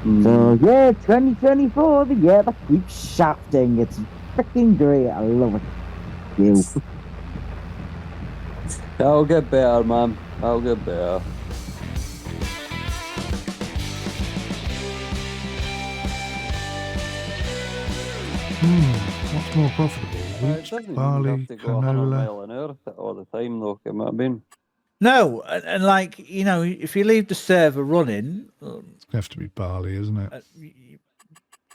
So yeah, 2024, the year that keeps shafting. It's freaking great. I love it. You. I'll get better, man. I'll get better. What's more profitable? It Wheat, doesn't even barley, have to go 100 canola. mile an hour all the time, though. Can I mean? No, and like, you know, if you leave the server running, It's gonna have to be barley, isn't it? at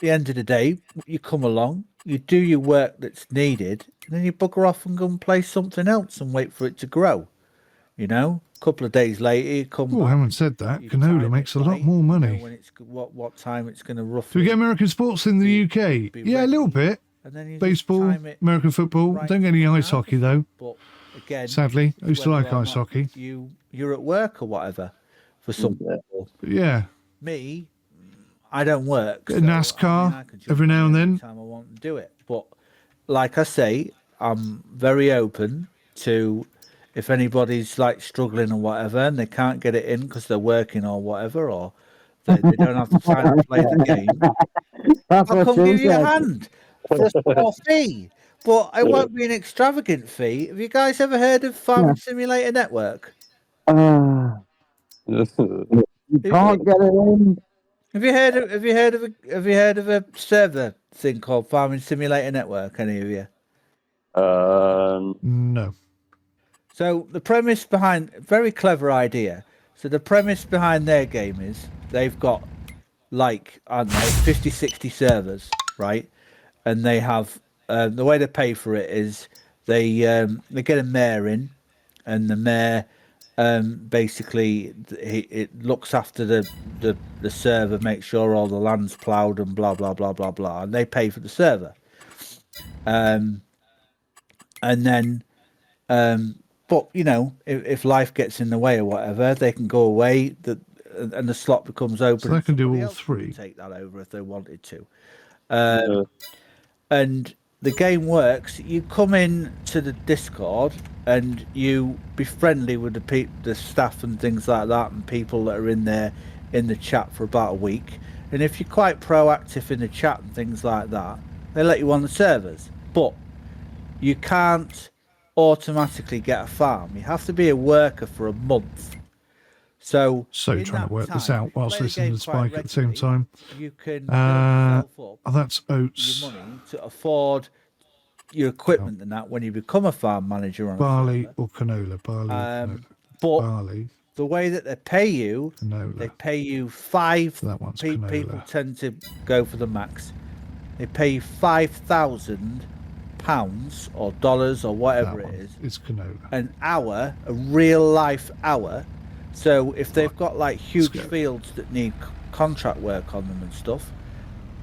the end of the day, you come along, you do your work that's needed, and then you bugger off and go and play something else and wait for it to grow. You know, a couple of days later, you come Oh, back. having said that, you canola time makes it a lot right, more you know money. when it's what time it's going to Do roughly. we get American sports in the UK? be Yeah, a little ready, bit. and then you just Baseball, time it American football. right Don't get any for ice hockey though. But again, Sadly, I it's used to whether like or ice not hockey. You're at work or whatever. For some people, But yeah, me, I don't work. bit of NASCAR I can jump every now on and it then. time I want to do it. But like I say, I'm very open to if anybody's like struggling or whatever, and they can't get it in because they're working or whatever, or they don't have the time to play the game. That's I'll what come Jim give you a said. hand for a small fee, but it won't be an extravagant fee. Have you guys ever heard of Farming Simulator Network? You can't get it in. Have you heard of a server thing called Farming Simulator Network? Any of you? No. So the premise behind very clever idea. So the premise behind their game is they've got like I don't know 50, 60 servers, right? And they have the way they pay for it is they get a mayor in, and the mayor basically it looks after the server, makes sure all the land's ploughed and blah blah blah blah blah, and they pay for the server. And then but you know, if life gets in the way or whatever, they can go away. And the slot becomes open. So they can do all else three. Take that over if they wanted to. And the game works. You come in to the Discord and you be friendly with the staff and things like that, and people that are in there in the chat for about a week. And if you're quite proactive in the chat and things like that, they let you on the servers. But you can't automatically get a farm. You have to be a worker for a month. So trying to work this out whilst listening to Spike at the same time. You can that's oats. Your money to afford your equipment and that when you become a farm manager on barley or canola. Barley. But barley. The way that they pay you, canola. They pay you five. So that one's people tend to go for the max. They pay you £5,000 or dollars or whatever it is. It's canola. An hour, a real life hour. So if they've got like huge fields that need contract work on them and stuff,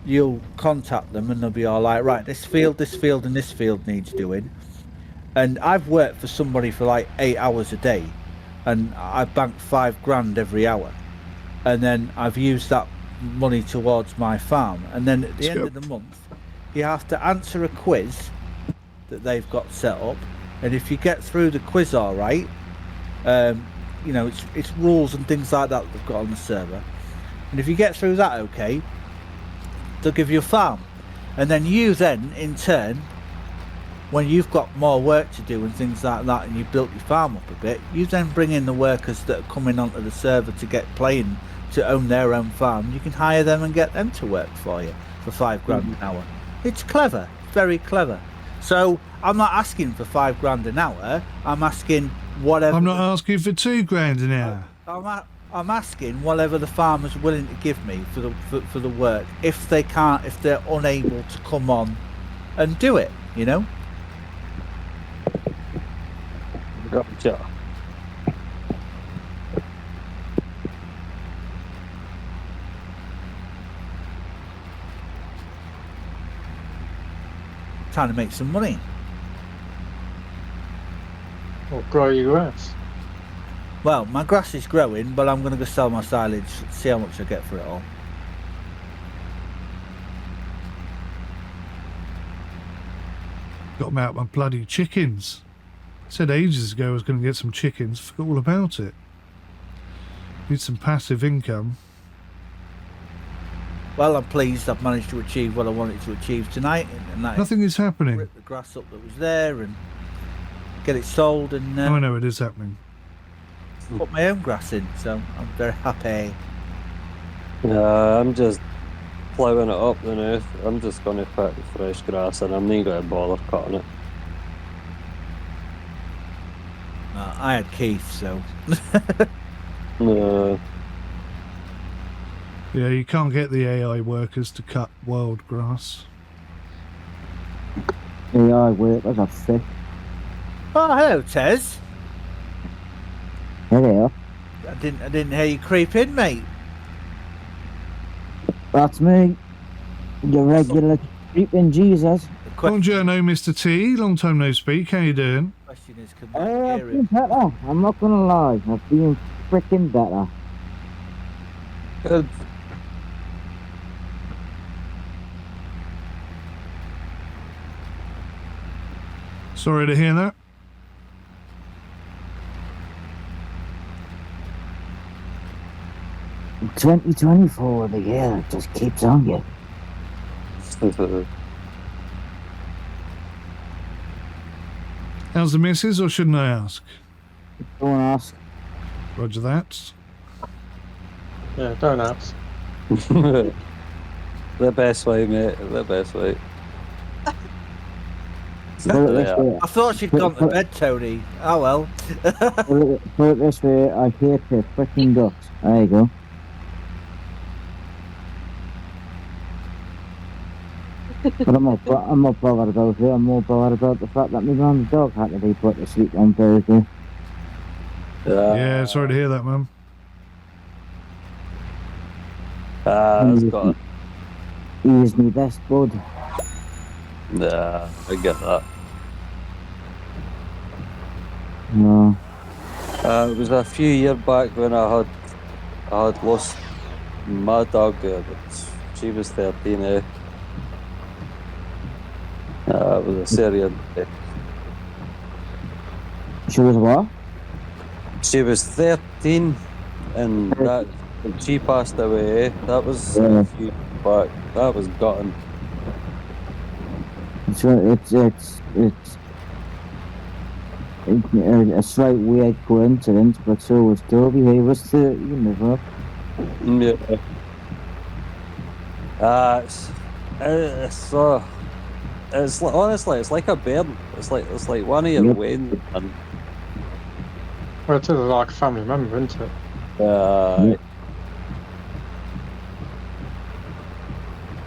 you'll contact them and they'll be all like, right, this field and this field needs doing. And I've worked for somebody for like 8 hours a day, and I bank $5,000 every hour, and then I've used that money towards my farm. And then at the end of the month, you have to answer a quiz that they've got set up, and if you get through the quiz all right, you know, it's rules and things like that they've got on the server, and if you get through that okay, they'll give you a farm. And then you then in turn, when you've got more work to do and things like that, and you've built your farm up a bit, you then bring in the workers that are coming onto the server to get playing, to own their own farm. You can hire them and get them to work for you for $5,000 an hour. It's clever, very clever. So I'm not asking for $5,000 an hour. I'm asking whatever. I'm not asking for $2,000 an hour. I'm asking whatever the farmer's willing to give me for the work. If they're unable to come on and do it, you know. Gotcha. Trying to make some money. Or grow your grass. Well, my grass is growing, but I'm going to go sell my silage, see how much I get for it all. Got them out my bloody chickens. Said ages ago I was going to get some chickens. Forgot all about it. Need some passive income. Well, I'm pleased I've managed to achieve what I wanted to achieve tonight, and that Nothing is happening. rip the grass up that was there and get it sold and Oh, I know it is happening. put my own grass in. So I'm very happy. I'm just ploughing it up the now. I'm just going to put fresh grass and I'm not going to bother cutting it. I had Keith, so Yeah, you can't get the AI workers to cut wild grass. AI workers are thick. oh, hello, Tez. There they are. I didn't hear you creep in, mate. That's me. Your regular creeping Jesus. The question, Buongiorno, Mr. T. Long time no speak. How you doing? question is, can Oh, we I've hear been him? better. I'm not gonna lie. I've been freaking better. Good. Sorry to hear that. In 2024, the year just keeps on you. How's the missus, or shouldn't I ask? Don't ask. Roger that. Yeah, don't ask. The best way, mate. The best way. Put it this Yeah. way. I thought she'd gone to bed, Tony. Oh well. Put it this way. I hate her freaking guts. There you go. But I'm not bothered about it. I'm more bothered about the fact that my mum's dog had to be put to sleep on Thursday. Yeah, sorry to hear that, man. It's got. He's my best bud. Yeah, I get that. No. It was a few years back when I had lost my dog. But she was 13. It was a serious. She was what? She was 13, and that when she passed away. That was Yeah. a few years back. That was gutting. It's a slight weird coincidence, but so was Toby. He was 13 as well. Yeah. It's like, honestly, it's like a bird. It's like one of your Yep. wings, and Well, it's like a family member, isn't it? Yeah.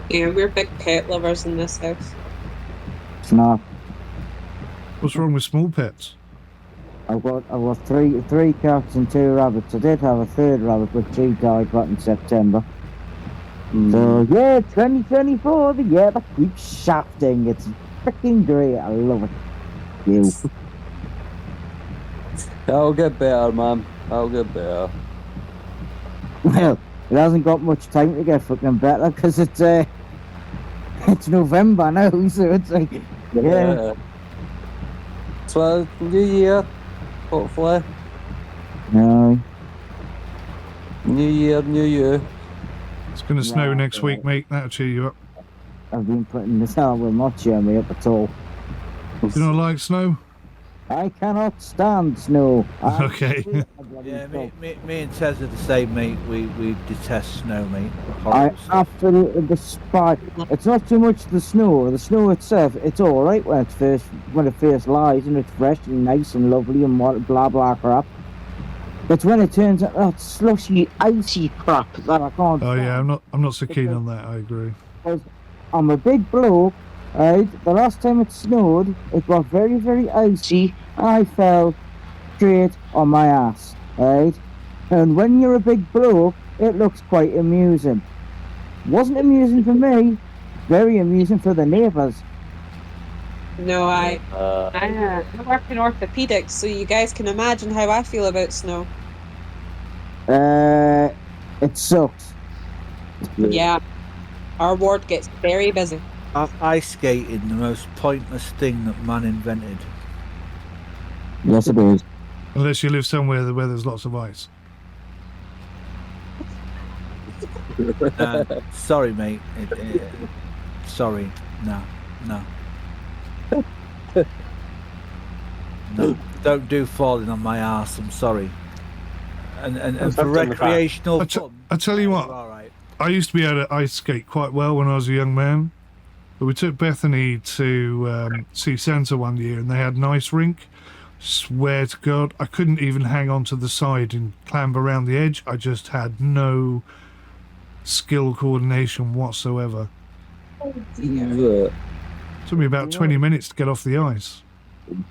Yeah, we're big pet lovers in this house. It's not. What's wrong with small pets? I've got three cats and 2 rabbits. I did have a 3rd rabbit, but she died back in September. So yeah, 2024, the year that keeps shafting. It's freaking great. I love it. You. I'll get better, man. I'll get better. Well, it hasn't got much time to get fucking better because it's November now, so it's like yeah. So new year, hopefully. No. New year, new you. It's going to snow Right, next week, mate. That'll cheer you up. I've been putting this out will not cheer me up at all. Do you not like snow? I cannot stand snow. I Okay. hate the bloody Yeah, snow. me and Tez are the same, mate. We detest snow, mate. I Horrible stuff. absolutely despise. It's not so much the snow. The snow itself, it's all right when it first lies and it's fresh and nice and lovely and what blah blah crap. It's when it turns out that slushy, icy crap that I can't. Oh yeah, stand. I'm not so keen on that. I agree. Because I'm a big bloke, right? The last time it snowed, it got very, very icy, and I fell straight on my ass, right? And when you're a big bloke, it looks quite amusing. Wasn't amusing for me, very amusing for the neighbours. No, I work in orthopedics, so you guys can imagine how I feel about snow. It sucks. Yeah, our ward gets very busy. Ice skating, the most pointless thing that man invented. Yes, it is. Unless you live somewhere where there's lots of ice. Sorry, mate. Sorry. No. No. Don't do falling on my arse. I'm sorry. And That's for up in the back. recreational I t- fun, I tell you you're what. all right. I used to be able to ice skate quite well when I was a young man. But we took Bethany to see Santa one year and they had an ice rink. Swear to God, I couldn't even hang on to the side and clamber around the edge. I just had no skill coordination whatsoever. Oh dear. Took me about 20 minutes to get off the ice.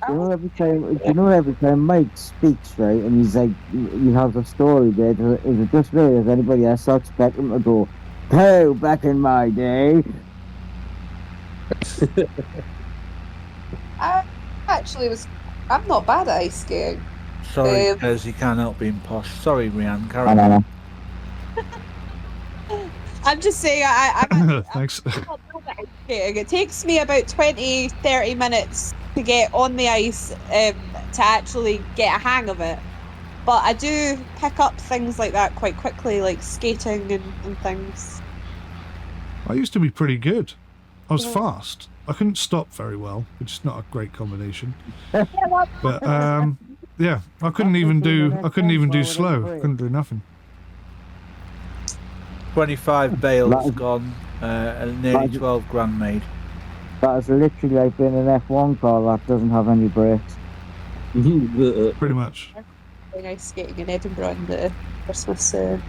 Every time Mike speaks, right, and he's like, you have the story there, is it just me, or does anybody else expect him to go, "Oh, back in my day"? I actually I'm not bad at ice skating. Sorry, because you can't help being posh. Sorry, Rianne. Carry I on. know. I'm just saying, I'm Thanks. not bad at ice skating. It takes me about 20, 30 minutes to get on the ice to actually get a hang of it. But I do pick up things like that quite quickly, like skating and things. I used to be pretty good. I was fast. I couldn't stop very well, which is not a great combination. But yeah, I couldn't even do slow. Couldn't do nothing. 25 bales gone, and nearly 12 grand made. That is literally like being an F1 car that doesn't have any brakes. Pretty much. Very nice skating in Edinburgh in the Christmas fair.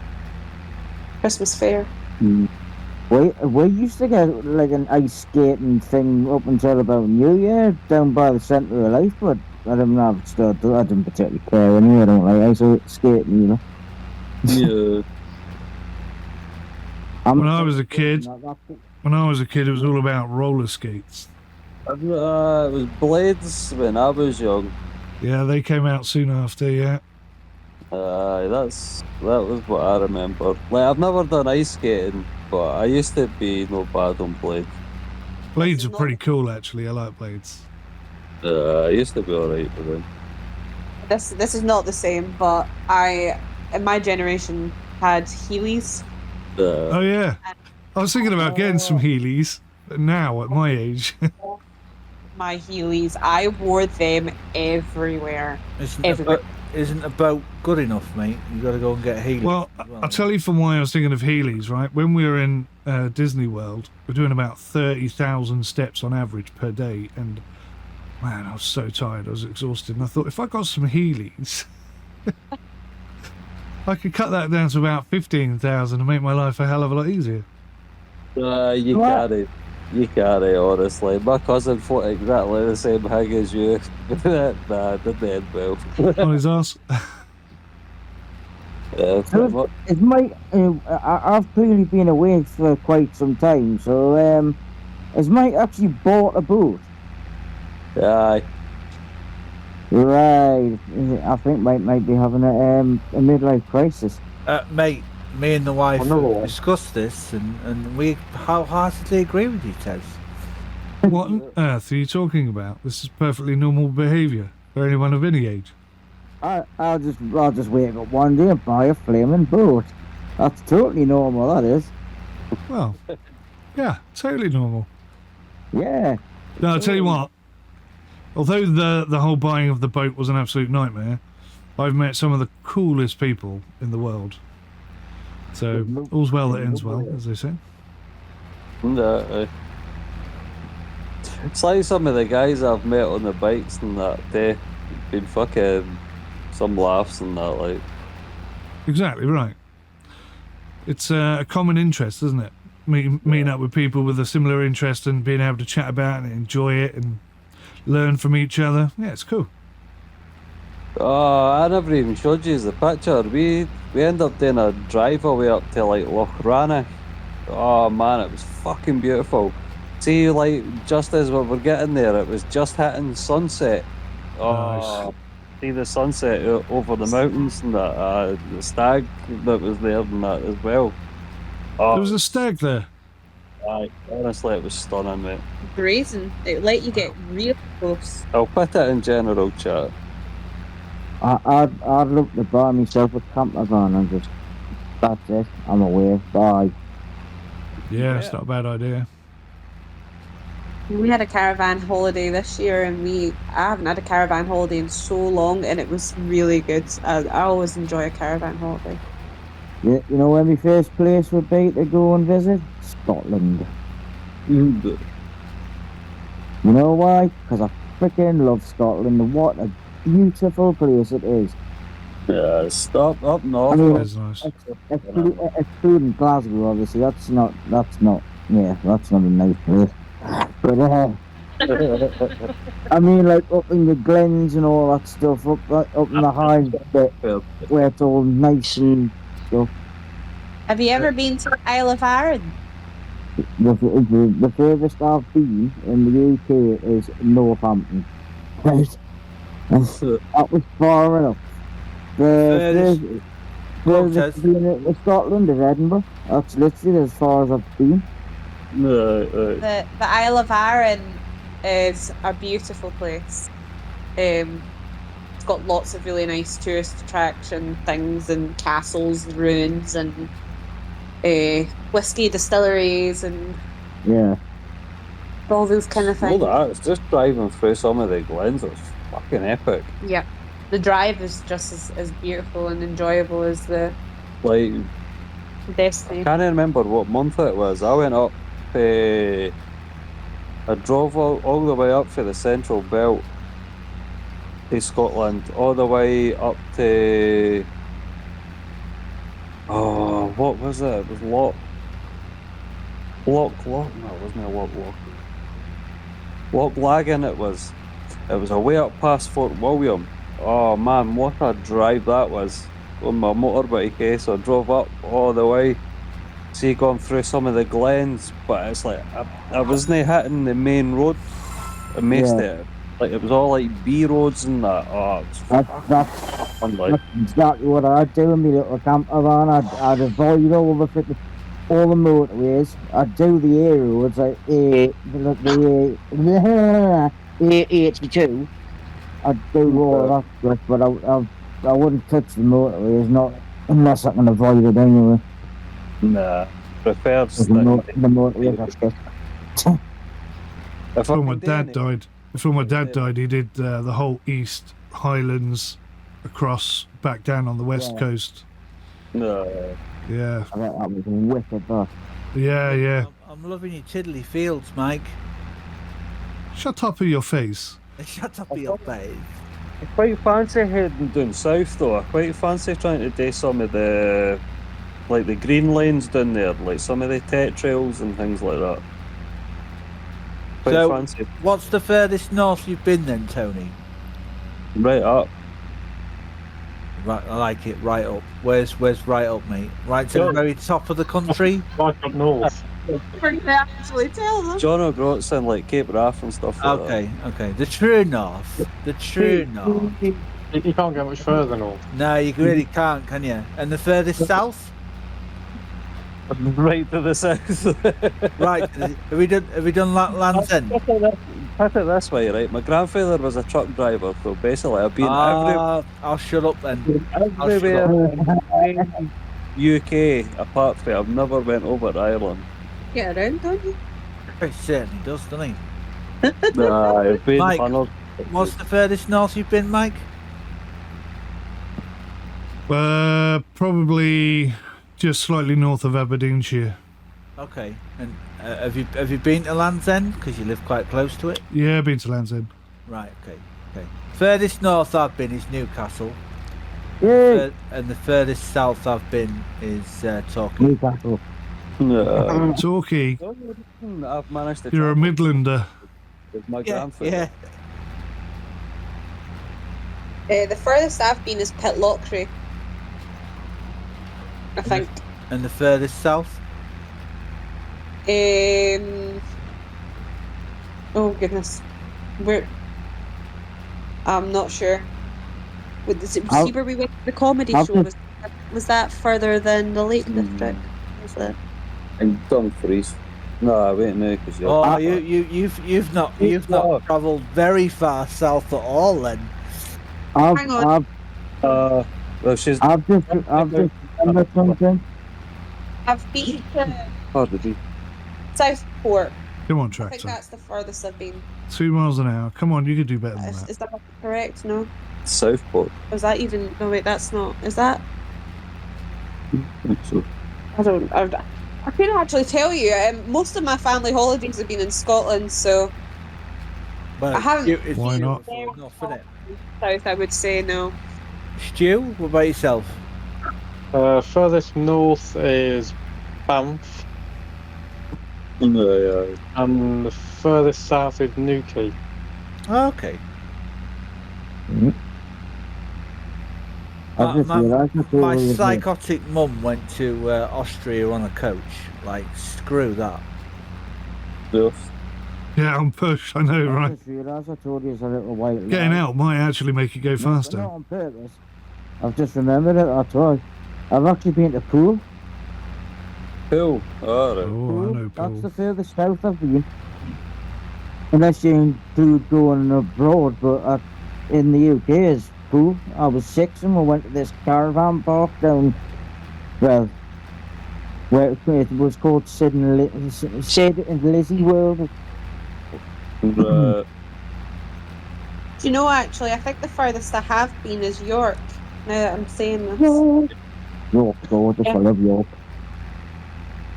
We used to get like an ice skating thing up until about New Year down by the centre of life, but I didn't particularly care anyway. I don't like ice skating, you know. Yeah. When I was a kid, it was all about roller skates. It was blades when I was young. Yeah, they came out soon after. Yeah. That was what I remember. Like, I've never done ice skating, but I used to be no bad on blades. Blades are pretty cool, actually. I like blades. I used to be alright with them. This is not the same, but I, in my generation, had Heelys. Oh yeah, I was thinking about getting some Heelys, but now at my age. My Heelys, I wore them everywhere. Isn't a boat good enough, mate? You got to go and get Heelys. Well, I'll tell you from why I was thinking of Heelys, right? When we were in Disney World, we're doing about 30,000 steps on average per day, and man, I was so tired, I was exhausted, and I thought if I got some Heelys, I could cut that down to about 15,000 and make my life a hell of a lot easier. You can't, honestly. My cousin fought exactly the same thing as you. Nah, didn't end well. On his ass. Yeah, It's Mike. I've clearly been away for quite some time, so has Mike actually bought a boat? Aye. Right. I think Mike might be having a midlife crisis. Mate, me and the wife discussed this, and we wholeheartedly agree with you, Tez. What on earth are you talking about? This is perfectly normal behaviour for anyone of any age. I'll just wake up one day and buy a flaming boat. That's totally normal, that is. Well, yeah, totally normal. Yeah. No, I'll tell you what. Although the whole buying of the boat was an absolute nightmare, I've met some of the coolest people in the world. So, all's well that ends well, as they say. It's like some of the guys I've met on the bikes and that, they've been fucking some laughs and that, like. Exactly right. It's a common interest, isn't it? Meeting up with people with a similar interest and being able to chat about it and enjoy it and learn from each other. Yeah, it's cool. Oh, I never even showed you the picture. We ended up doing a drive away up to like Loch Rannoch. Oh man, it was fucking beautiful. See, like just as we were getting there, it was just hitting sunset. Oh, Nice. See the sunset over the mountains and that. The stag that was there and that as well. Oh, There was a stag there. honestly, it was stunning, mate. Brazen. They let you get real close. I'll put it in general chat. I'd look to buy myself a camper van and just That's it. I'm away. Bye. Yeah, it's not a bad idea. We had a caravan holiday this year, and I haven't had a caravan holiday in so long, and it was really good. I always enjoy a caravan holiday. Yeah, you know where my first place would be to go and visit? Scotland. Mm. You know why? Because I freaking love Scotland. What a beautiful place it is. Yeah, stop up north. I mean, That's nice. excluding Glasgow, obviously. That's not a nice place. But I mean, like up in the glens and all that stuff, up in the high bit where it's all nice and stuff. Have you ever been to the Isle of Arran? The furthest I've been in the UK is Northampton. Right? That was far enough. The furthest I've been in Scotland is Edinburgh. That's literally as far as I've been. The Isle of Arran is a beautiful place. It's got lots of really nice tourist attraction things and castles and ruins and whiskey distilleries and Yeah. all those kind of things. All that, it's just driving through some of the glens. It's fucking epic. Yeah. The drive is just as beautiful and enjoyable as the Like, destination. can't remember what month it was. I went up. I drove all the way up for the Central Belt to Scotland, all the way up to what was it? It was Loch. No, it wasn't a Loch. Loch Lagan. It was a way up past Fort William. Oh man, what a drive that was on my motorbike. So I drove up all the way. See, going through some of the glens, but it's like I wasn't hitting the main road. I missed it. Like it was all like B roads and that. Oh, it's That's exactly what I'd do in my little camper van. I'd avoid all the motorways. I'd do the A roads, like the A82. I'd do all that stuff, but I wouldn't touch the motorways, not unless I can avoid it anyway. Nah, prefer The motorways are stuff. Before my dad died, he did the whole East Highlands across back down on the west coast. No. Yeah. I bet that was wicked, though. Yeah. I'm loving your tiddly fields, Mike. Shut up with your face. Shut up, your face. I quite fancy heading down south though. I quite fancy trying to do some of the like the green lanes down there, like some of the tech trails and things like that. Quite So, fancy. what's the furthest north you've been then, Tony? Right up. Right, I like it. Right up. Where's right up, mate? Right to the very top of the country. Right up north. We're gonna actually tell them. John O'Groats in like Cape Wrath and stuff like that. Okay. The true north. The true north. You can't go much further north. No, you really can't, can you? And the furthest south? Right to the south. Right. Have we done Land's End? Put it this way, right? My grandfather was a truck driver, so basically I've been I'll shut up then. everywhere in UK apart from I've never went over to Ireland. Get around, don't you? He certainly does, doesn't he? Nah, I've been Mike, hundreds. What's the furthest north you've been, Mike? Probably just slightly north of Aberdeenshire. Okay. And have you been to Land's End? Because you live quite close to it. Yeah, been to Land's End. Right. Okay. Furthest north I've been is Newcastle. Yay! And the furthest south I've been is Torquay. Newcastle. No. Torquay, I've managed to. you're a travel Midlander. with my Yeah. grandfather. The furthest I've been is Pitlochry. I think. And the furthest south? Oh goodness, I'm not sure. See where we went to the comedy show? Was that further than the Lake District? Was it? I'm Dumfries. No, wait no, because you're. Oh, you've not travelled very far south at all then. Hang on. Well, she's. I've just remembered something. I've been to Oh, did you? Southport. Come on, I think tractor. that's the furthest I've been. 2 miles an hour. Come on, you could do better than Is, that. is that correct? No. Southport. Is that even? No, wait, that's not. Is that? I think so. I don't. I couldn't actually tell you. Most of my family holidays have been in Scotland, so Well, I haven't. it's Why you not? before enough, isn't it? South, I would say no. Stu, what about yourself? Furthest north is Banff, Yeah. and the furthest south is Newquay. Oh, okay. I just realised that's My all it is. psychotic mum went to Austria on a coach. Like, screw that. Yes. Yeah, on push. I know, I right? just realised I told you it's a little white Getting lie. out might actually make it go Not faster. on purpose. I've just remembered it, that's why. I've actually been to Poole. Cool. All right. Oh, I know, That's Paul. the furthest south I've been. Unless you include going abroad, but in the UK is Poole. I was 6 and we went to this caravan park down, well, where it was called Sid and Lizzie World. Right. Do you know, actually, I think the furthest I have been is York. Now that I'm saying this. York, gorgeous, I love York.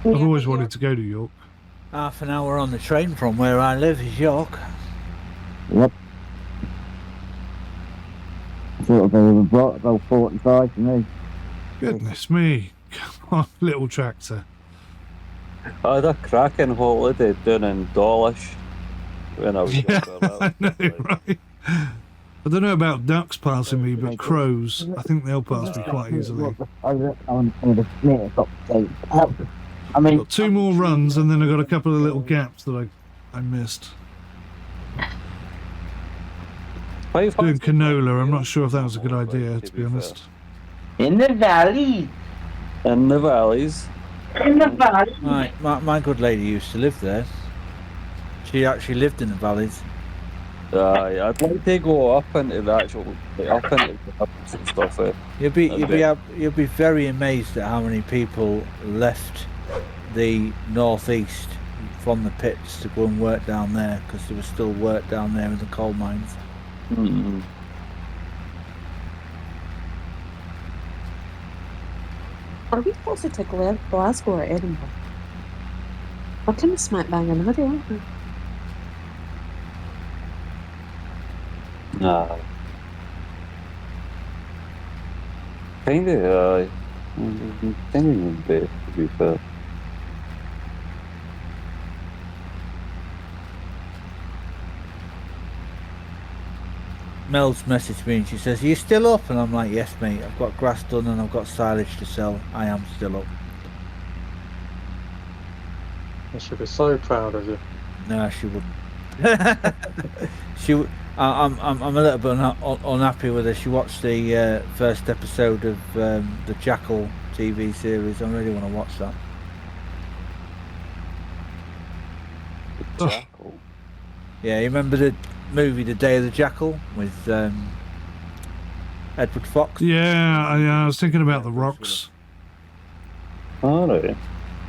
I've Yeah, always York. wanted to go to York. Half an hour on the train from where I live is York. Yep. Sort of about 45 for me. Goodness me. Come on, little tractor. I had a cracking holiday down in Dawlish when I was Yeah, younger. That I know, was like, right? I don't know about ducks passing me, but crows, I think they'll pass me quite easily. I mean, Got 2 more runs, and then I got a couple of little gaps that I missed. Doing canola, I'm not sure if that was a good idea, to be honest. in the valley. In the valleys. In the valley. My good lady used to live there. She actually lived in the valleys. I'd like to go up into the actual, like, up into the hills and stuff. You'll be very amazed at how many people left the northeast from the pits to go and work down there, because there was still work down there in the coal mines. Mm-hmm. Are we closer to Glasgow or Edinburgh? We're kind of smack bang in the middle, aren't we? Nah. Kinda, kinda bit, to be fair. Mel's messaged me and she says, "Are you still up?" And I'm like, "Yes, mate. I've got grass done and I've got silage to sell. I am still up." I should be so proud of you. No, she wouldn't. She would. I'm a little bit unhappy with her. She watched the first episode of the Jackal TV series. I really want to watch that. Jackal. Yeah, you remember the movie The Day of the Jackal with Edward Fox? Yeah, I was thinking about the rocks. Alright.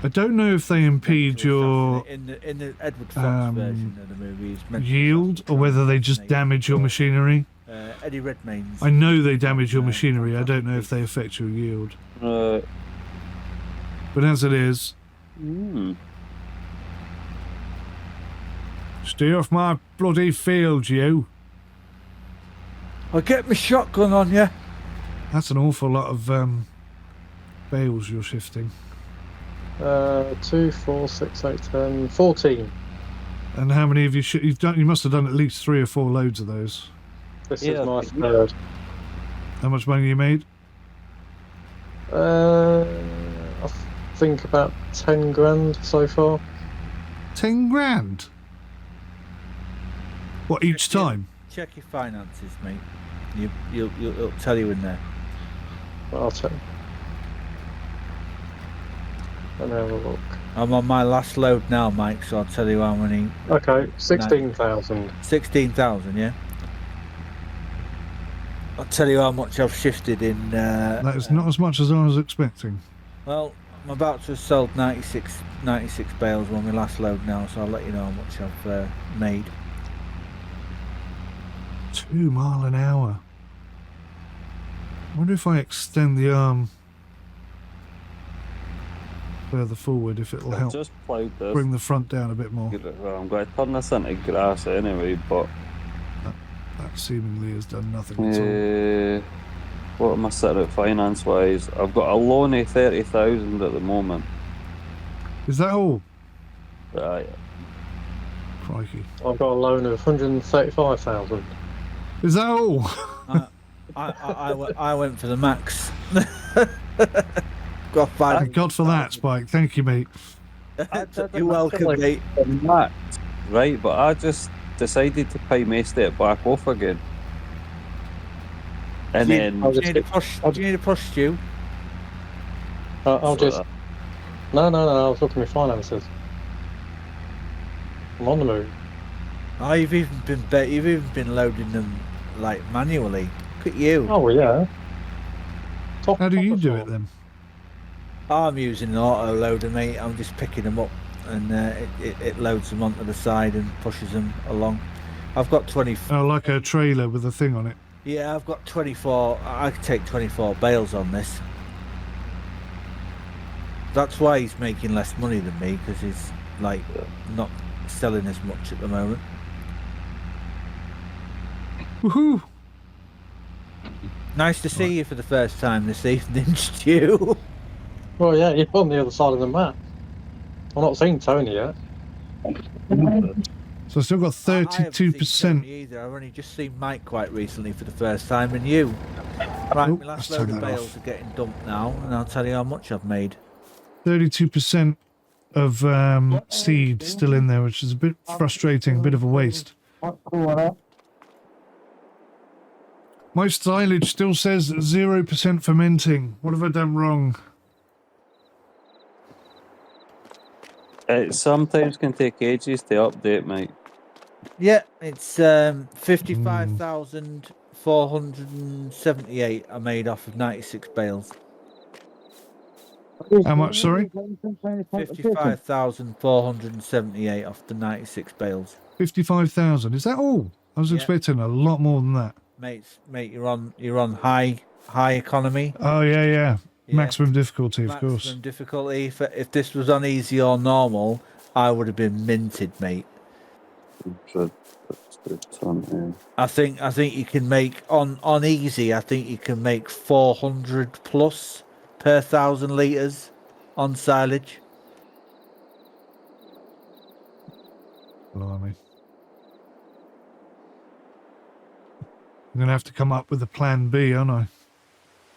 I don't know if they impede your in the Edward Fox version of the movie. He's meant to yield or whether they just damage your machinery. Eddie Redmayne's. I know they damage your machinery. I don't know if they affect your yield. Right. But as it is, stay off my bloody field, you. I'll get my shotgun on you. That's an awful lot of bales you're shifting. 2, 4, 6, 8, 10, 14. And how many have you you've done? You must have done at least 3 or 4 loads of those. This Yeah, is my I think- third. How much money you made? I think about 10 grand so far. 10 grand. What, each time? Check your finances, mate. It'll tell you in there. I'll check. Let me have a look. I'm on my last load now, Mike, so I'll tell you how many. Okay, 16,000. 16,000, yeah? I'll tell you how much I've shifted in. That is not as much as I was expecting. Well, I'm about to have sold 96 bales on my last load now, so I'll let you know how much I've made. 2 mile an hour. I wonder if I extend the arm further forward, if it'll I've help just ploughed this. bring the front down a bit more. Well, I'm going to turn this into grass anyway, but That seemingly has done nothing at all. what am I sitting at finance-wise? I've got a loan of 30,000 at the moment. Is that all? Right. Crikey. I've got a loan of 135,000. Is that all? I went for the max. Got Thank God for that, Spike. Thank you, mate. You're welcome, mate. Max, right, but I just decided to pay most of it back off again. And then... Do you need a push, Stu? I'll just... No, I was looking at my finances. I'm on the move. Oh, you've even been loading them like manually. Look at you. Oh, yeah. How do you do it then? I'm using an auto loader, mate. I'm just picking them up and it loads them onto the side and pushes them along. I've got 20. Oh, like a trailer with a thing on it. Yeah, I've got 24. I could take 24 bales on this. That's why he's making less money than me, because he's like not selling as much at the moment. Woohoo! Nice to see you for the first time this evening, Stu. Well, yeah, you're on the other side of the map. I've not seen Tony yet. So I still got I haven't seen 32%. Tony either. I've only just seen Mike quite recently for the first time, and you. Right, Oh, my last let's load turn of that bales off. are getting dumped now, and I'll tell you how much I've made. 32% of seed still in there, which is a bit frustrating, a bit of a waste. My silage still says 0% fermenting. What have I done wrong? It sometimes can take ages to update, mate. Yeah, it's 55,478 I made off of 96 bales. How much, sorry? 55,478 off the 96 bales. 55,000. Is that all? I was Yeah. expecting a lot more than that. Mate, you're on high economy. Oh, yeah. Yeah. Maximum difficulty, of course. Maximum difficulty. If this was on easy or normal, I would have been minted, mate. I think you can make on easy. I think you can make 400 plus per 1,000 liters on silage. Blimey. I'm going to have to come up with a plan B, aren't I?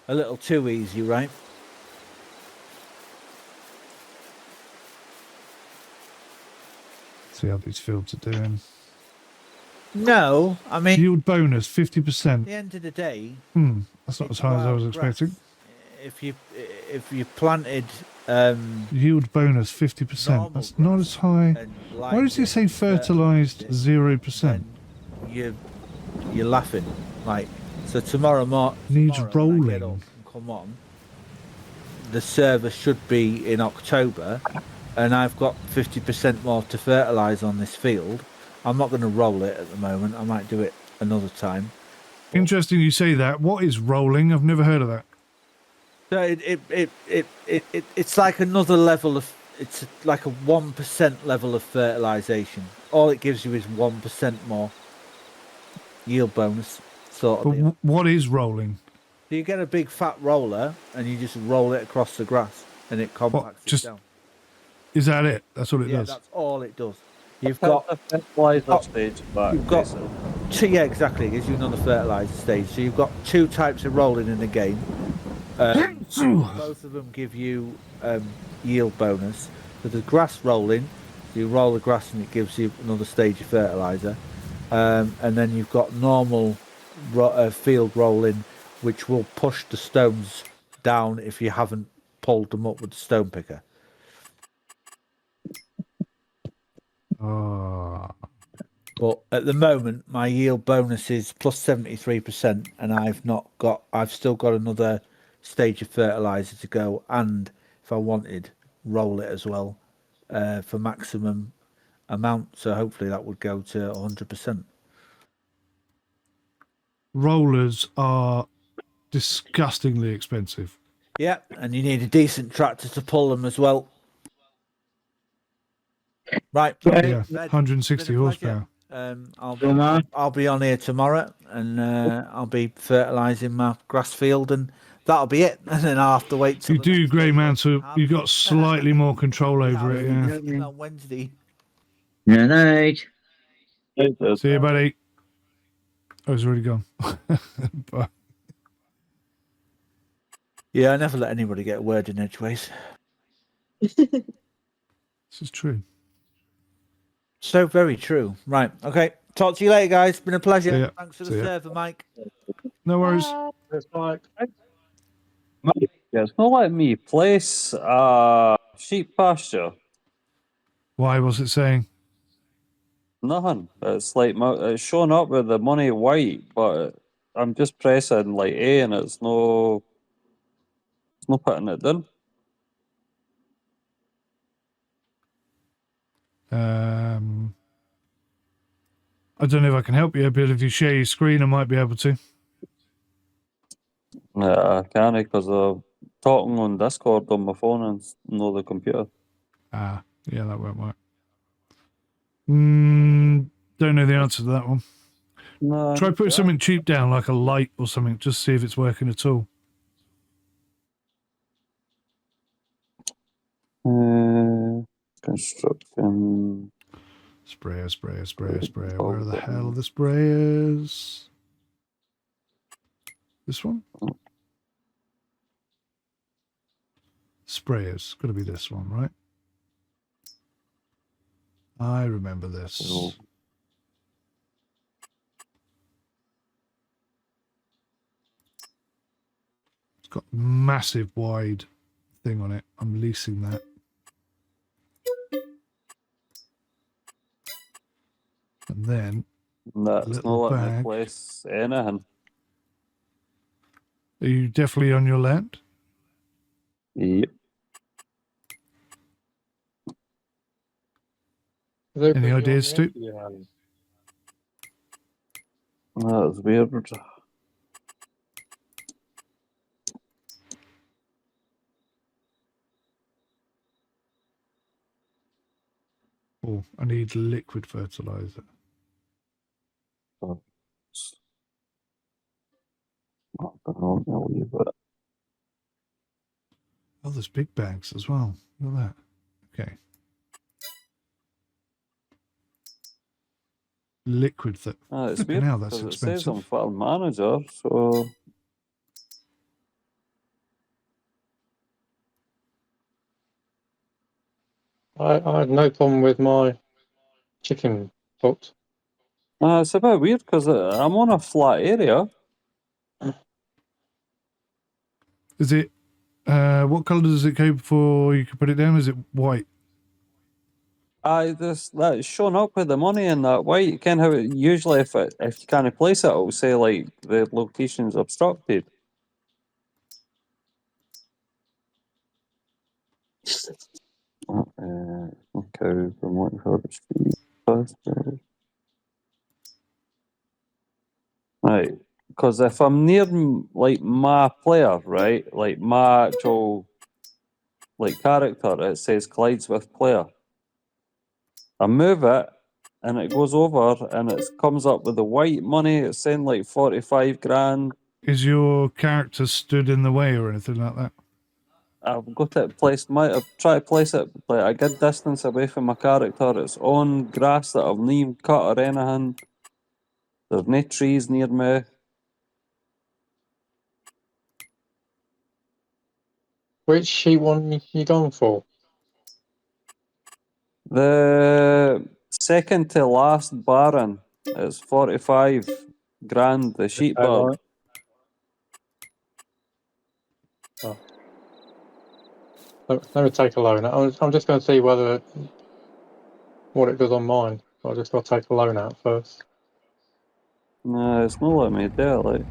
A little too easy, right? See how these fields are doing. No, I mean, Yield bonus, at 50%. the end of the day, That's not as it's high as I was wild grass. expecting. If you planted Yield bonus, 50%. normal That's not grass as high. and Why does it say fertilised fertilised 0%? then you're laughing. Like, so tomorrow Needs when I get rolling. up and come on, the server should be in October, and I've got 50% more to fertilise on this field. I'm not going to roll it at the moment. I might do it another time. Interesting you say that. What is rolling? I've never heard of that. So it's like another level of, it's like a 1% level of fertilisation. All it gives you is 1% more yield bonus, sort But of deal. what is rolling? So you get a big fat roller and you just roll it across the grass and it compacts just it down. Is that it? That's all it Yeah, does. that's all it does. You've got a fertilizer Oh, stage back. you've got basically. two, yeah, exactly. It gives you another fertilizer stage. So you've got two types of rolling in the game. Both of them give you yield bonus. So the grass rolling, you roll the grass and it gives you another stage of fertilizer. And then you've got normal field rolling, which will push the stones down if you haven't pulled them up with the stone picker. Oh. But at the moment, my yield bonus is plus 73%, and I've still got another stage of fertilizer to go. And if I wanted, roll it as well for maximum amount. So hopefully that would go to 100%. Rollers are disgustingly expensive. Yeah, and you need a decent tractor to pull them as well. Right, Yeah, Red, 160 been a pleasure. horsepower. I'll be on here tomorrow, and I'll be fertilising my grass field, and that'll be it. And then I'll have to wait till You do, Grey Man, so you've got slightly more control over it. Yeah. on Wednesday. Good night. See you, buddy. Oh, he's already gone. But Yeah, I never let anybody get a word in edgeways. this is true. So very true. Right. Okay. Talk to you later, guys. Been a pleasure. See ya. Thanks for See the ya. server, Mike. No worries. It's like, Yeah, it's not letting me place sheep pasture. Why was it saying? Nothing. It's like it's showing up with the money white, but I'm just pressing like A, and it's no putting it down. I don't know if I can help you, but if you share your screen, I might be able to. I can't because I'm talking on Discord on my phone and not the computer. Ah, yeah, that won't work. Don't know the answer to that one. No, Try putting something cheap down, like a light or something, just see if it's working at all. Construction. Sprayer. Where the hell are the sprayers? This one? Sprayers. Got to be this one, right? I remember this. Oh. It's got massive wide thing on it. I'm leasing that. And then That's little not letting me bag. place anything. Are you definitely on your land? Yep. Any ideas, Stu? Yeah. That's weird. Oh, I need liquid fertilizer. Not gonna leave it. Oh, there's big bags as well. Look at that. Okay. Liquid that. It's weird Now that's because it says I'm expensive. farm manager, so I had no problem with my chicken pot. it's a bit weird because I'm on a flat area. Is it? What color does it go before you can put it down? Is it white? That's showing up with the money in that white. You can have it usually if you can't place it, it'll say like the location's obstructed. Okay, from what I've heard, right? Because if I'm near like my player, right, like my actual like character, it says collides with player. I move it, and it goes over, and it comes up with the white money. It's saying like 45 grand. Is your character stood in the way or anything like that? I've got it placed. I've tried to place it like a good distance away from my character. It's on grass that I've not even cut or anything. There's no trees near me. Which sheet one you gone for? The second to last Baron is 45 grand. The sheep Okay, bird. right. Oh. Let me take a loan out. I'm just going to see what it does on mine. I just got to take a loan out first. No, it's not letting me do it. Like.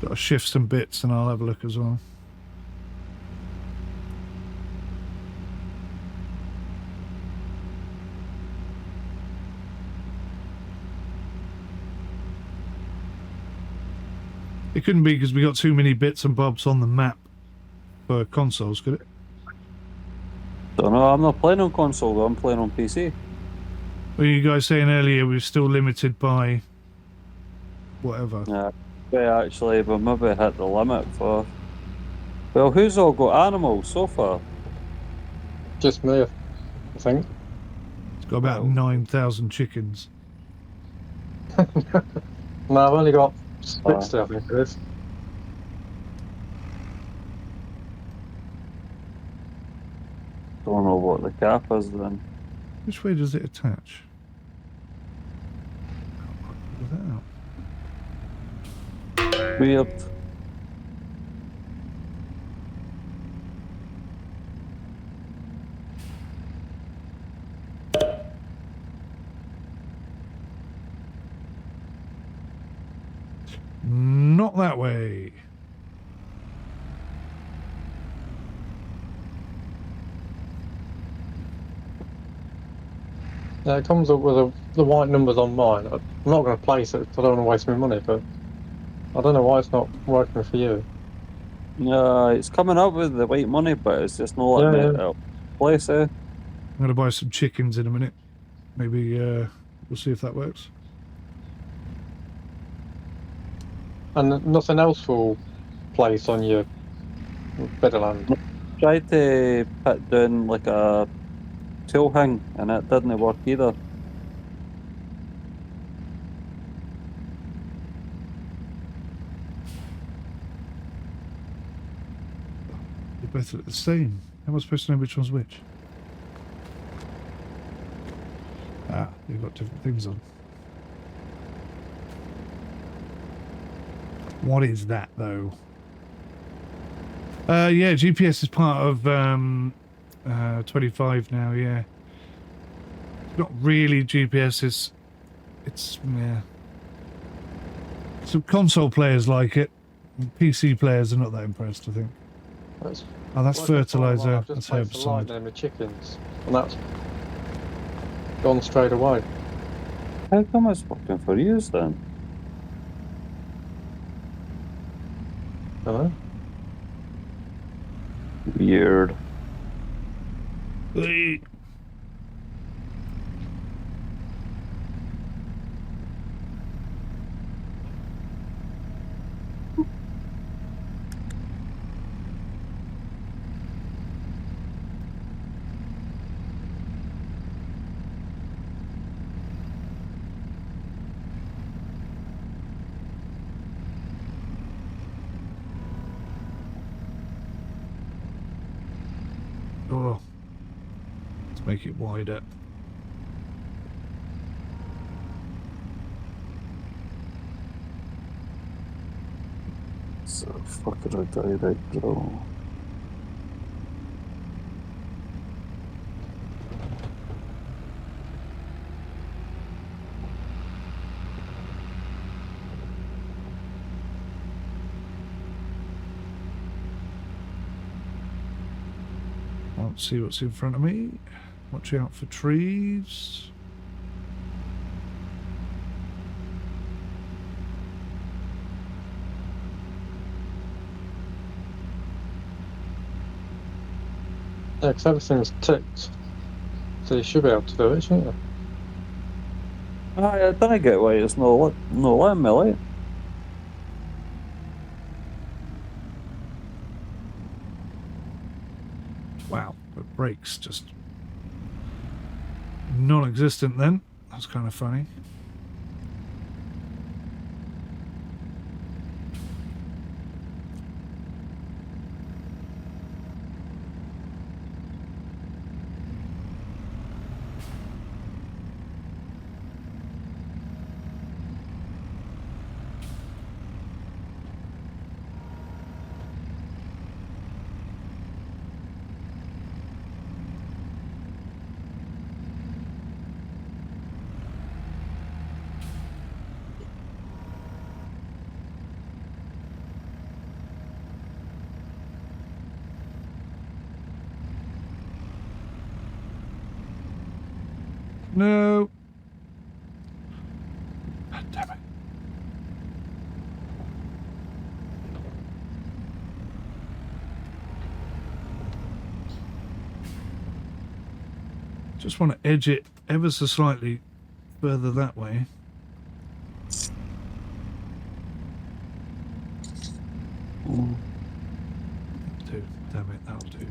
Got to shift some bits and I'll have a look as well. It couldn't be because we got too many bits and bobs on the map for consoles, could it? Don't know, I'm not playing on console though, I'm playing on PC. Were you guys saying earlier we're still limited by whatever? Yeah, actually, but maybe hit the limit for... Well, who's all got animals so far? Just me, I think. It's got about 9,000 chickens. No, I've only got 60, I think it is. Don't know what the cap is then. Which way does it attach? Can't figure that out. Weird. Not that way. Yeah, it comes up with the white numbers on mine. I'm not going to place it because I don't want to waste my money, but I don't know why it's not working for you. Yeah, it's coming up with the white money, but it's just not letting it out. Place, eh? I'm going to buy some chickens in a minute. Maybe we'll see if that works. And nothing else will place on your bit of land. Tried to put down like a tool hang and it didn't work either. They both look the same. How am I supposed to know which one's which? Ah, they've got different things on. What is that, though? Yeah, GPS is part of 25 now, yeah. It's not really GPS, it's yeah. Some console players like it. PC players are not that impressed, I think. That's fertilizer. I've That's just placed the light herbicide. in the chickens, and that's gone straight away. How come it's working for you then? Hello? Weird. Oh, let's make it wider. So fucking a direct draw. Let's see what's in front of me. Watch out for trees. Yeah, because everything's ticked. So you should be able to do it, shouldn't you? I don't get why it's no letting me light. Wow, the brakes just non-existent then. That's kind of funny. No. God damn it. Just want to edge it ever so slightly further that way. Do. Damn it, that'll do.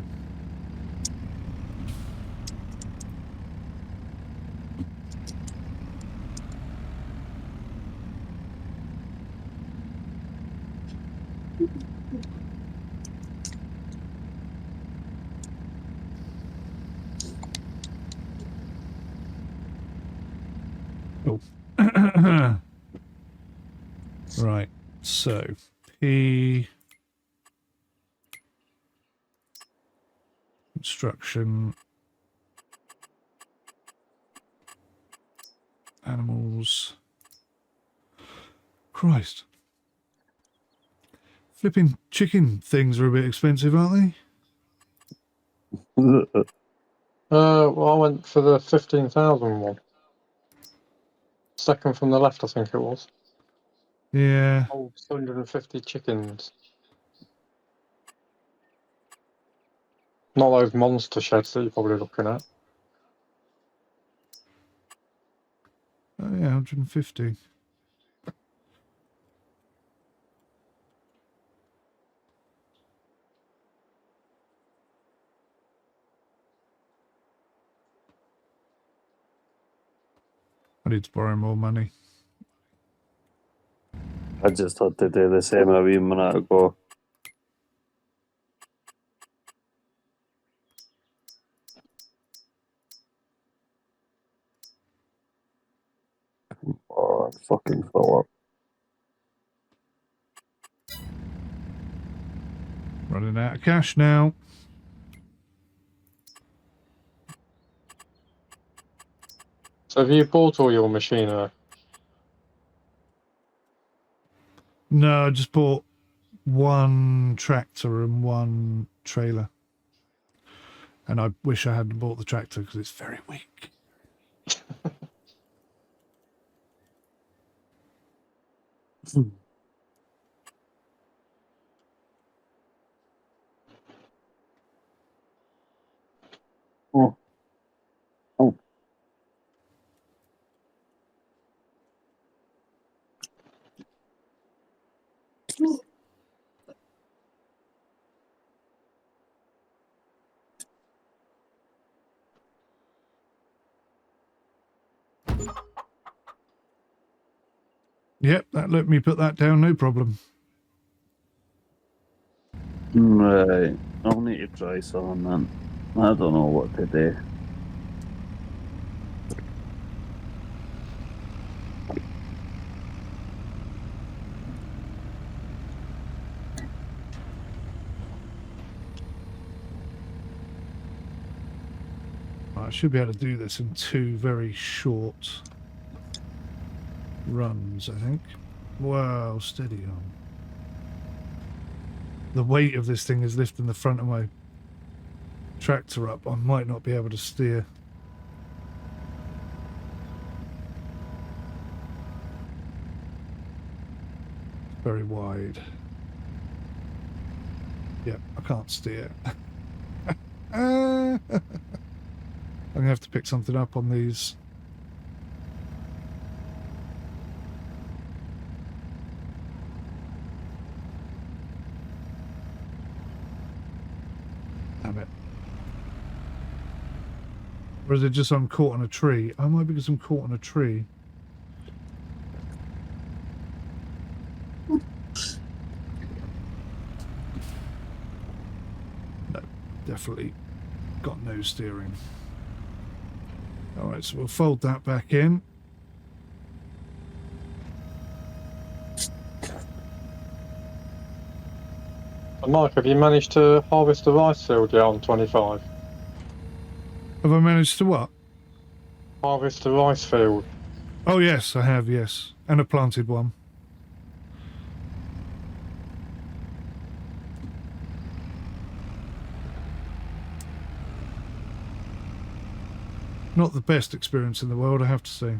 Oh. Right, so P construction animals. Christ. Flipping chicken things are a bit expensive, aren't they? Well, I went for the 15,000 one. Second from the left, I think it was. Yeah. Oh, 250 chickens. Not those monster sheds that you're probably looking at. Oh yeah, 150. I need to borrow more money. I just had to do the same a wee minute ago. Oh, fucking full up. Running out of cash now. So have you bought all your machinery? No, I just bought one tractor and one trailer. And I wish I hadn't bought the tractor because it's very weak. Oh. Oh. Yep, that let me put that down, no problem. Right. I'll need to try something then. I don't know what to do. I should be able to do this in 2 very short runs, I think. Wow, steady on. The weight of this thing is lifting the front of my tractor up. I might not be able to steer. Very wide. Yep, I can't steer. I'm going to have to pick something up on these. Damn it. Or is it just I'm caught on a tree? Oh, might be because I'm caught on a tree. No, definitely got no steering. Alright, so we'll fold that back in. And Mike, have you managed to harvest the rice field yet on 25? Have I managed to what? Harvest the rice field. Oh yes, I have, yes. And a planted one. Not the best experience in the world, I have to say.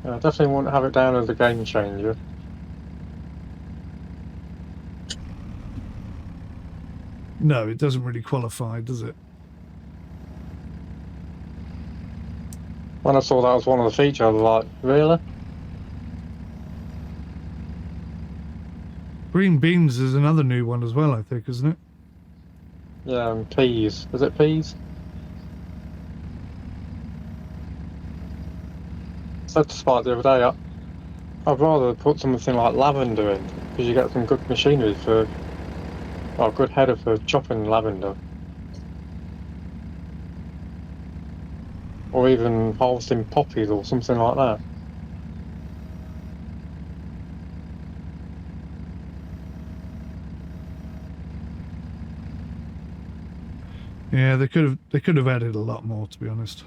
Yeah, I definitely wouldn't have it down as a game changer. No, it doesn't really qualify, does it? When I saw that was one of the features, I was like, really? Green beans is another new one as well, I think, isn't it? Yeah, and peas. Is it peas? I said to Spike the other day, I'd rather put something like lavender in, because you get some good machinery for, well, good header for chopping lavender. Or even harvesting poppies or something like that. Yeah, they could have added a lot more, to be honest.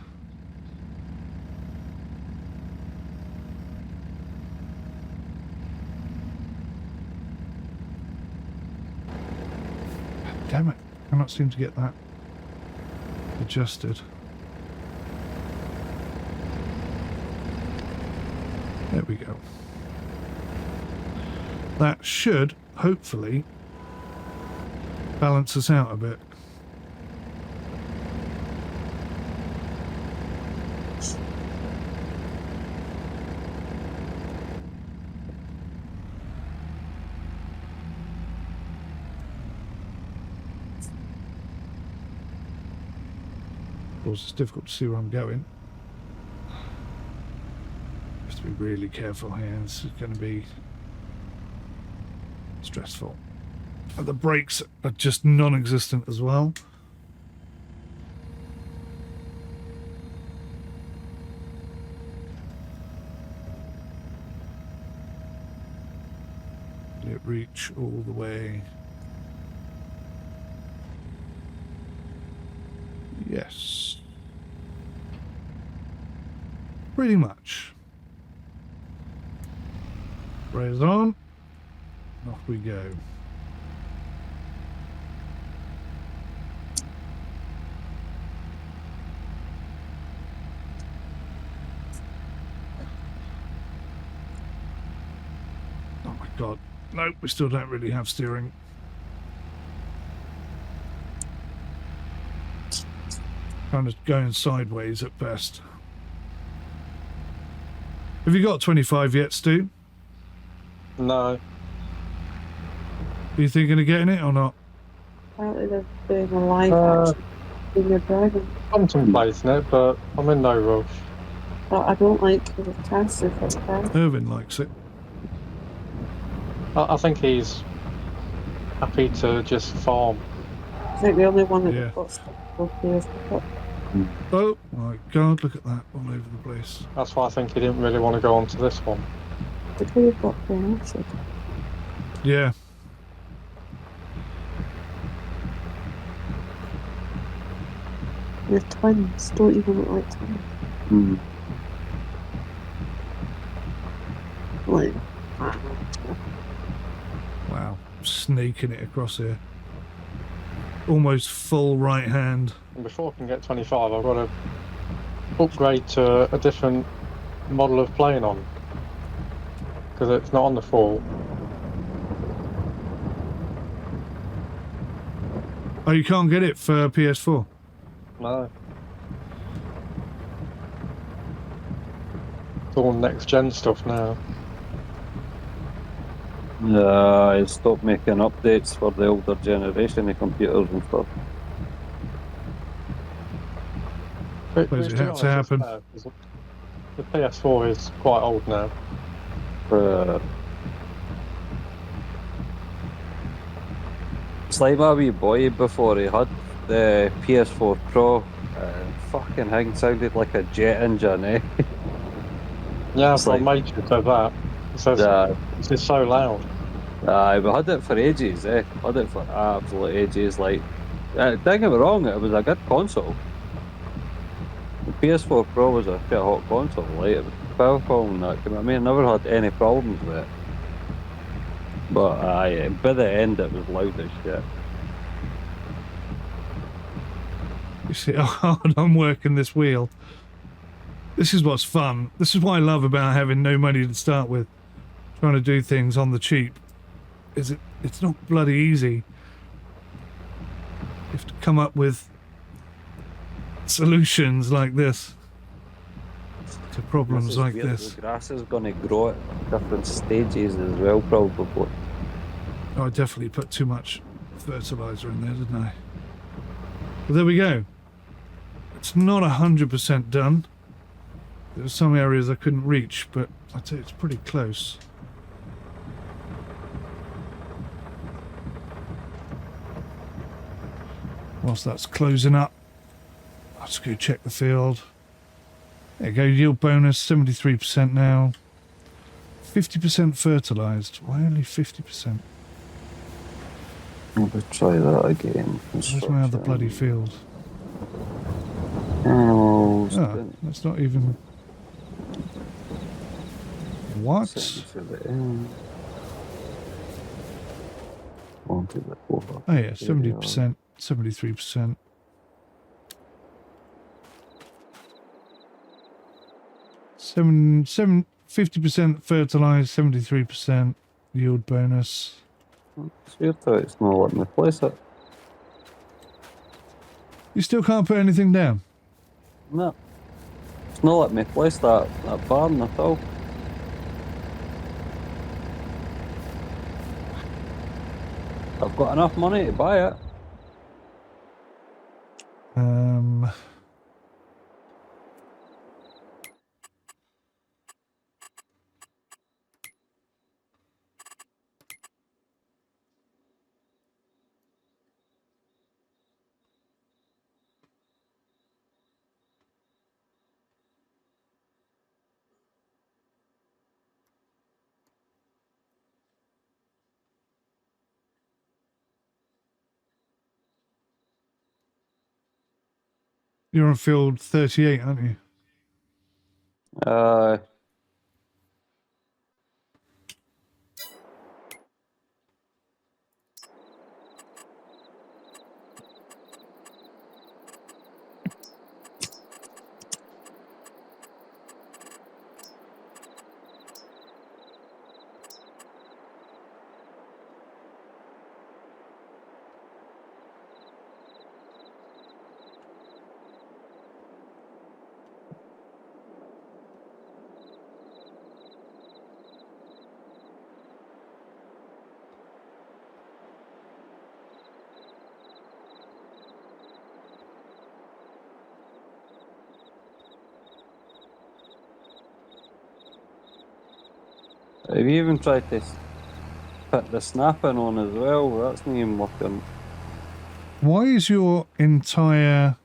Damn it, I cannot seem to get that adjusted. There we go. That should, hopefully, balance us out a bit. Of course, it's difficult to see where I'm going. Have to be really careful here. This is going to be stressful. And the brakes are just non-existent as well. Did it reach all the way? Yes. Pretty much. Raise on. Off we go. Oh my god. No, we still don't really have steering. Kind of going sideways at best. Have you got 25 yet, Stu? No. Are you thinking of getting it or not? Apparently they're doing a live action in your driving. I'm contemplating it, but I'm in no rush. But I don't like the chances for the car. Irvin likes it. I think he's happy to just farm. I think the only one that Yeah. got stuck okay is the cup. Oh my god, look at that all over the place. That's why I think he didn't really want to go on to this one. The two have got realism. Yeah. The twins don't even look like twins. Mm. Like, Wow. Snaking it across here. Almost full right hand. And before I can get 25, I've got to upgrade to a different model of plane on. Because it's not on the full. Oh, you can't get it for PS4? No. It's all next gen stuff now. I stopped making updates for the older generation of computers and stuff. Suppose it had to happen. The PS4 is quite old now. It's like my wee boy before he had the PS4 Pro. Fucking thing sounded like a jet engine, eh? Yeah, It's I've got a like- mate who said that. He says it's just so loud. We had it for ages, eh? Had it for absolute ages. Like, don't get me wrong, it was a good console. The PS4 Pro was a quite hot console, like, it was powerful and that. I mean, I never had any problems with it. But by the end, it was loud as shit. You see how hard I'm working this wheel. This is what's fun. This is what I love about having no money to start with. Trying to do things on the cheap. It's not bloody easy. You have to come up with solutions like this to problems like this. The grass is going to grow at different stages as well, probably. Oh, I definitely put too much fertilizer in there, didn't I? But there we go. It's not 100% done. There were some areas I couldn't reach, but I'd say it's pretty close. Whilst that's closing up, I'll just go check the field. There you go, yield bonus, 73% now. 50% fertilised. Why only 50%? Maybe try that again. Where's my other bloody field? Oh, That's not even... What? Oh yeah, 70%, 73%. 50% fertilised, 73% yield bonus. It's weird that it's not letting me place it. You still can't put anything down? No. It's not letting me place that barn at all. I've got enough money to buy it. You're on field 38, aren't you? Have you even tried to put the snapping on as well? That's not even working. Why is your entire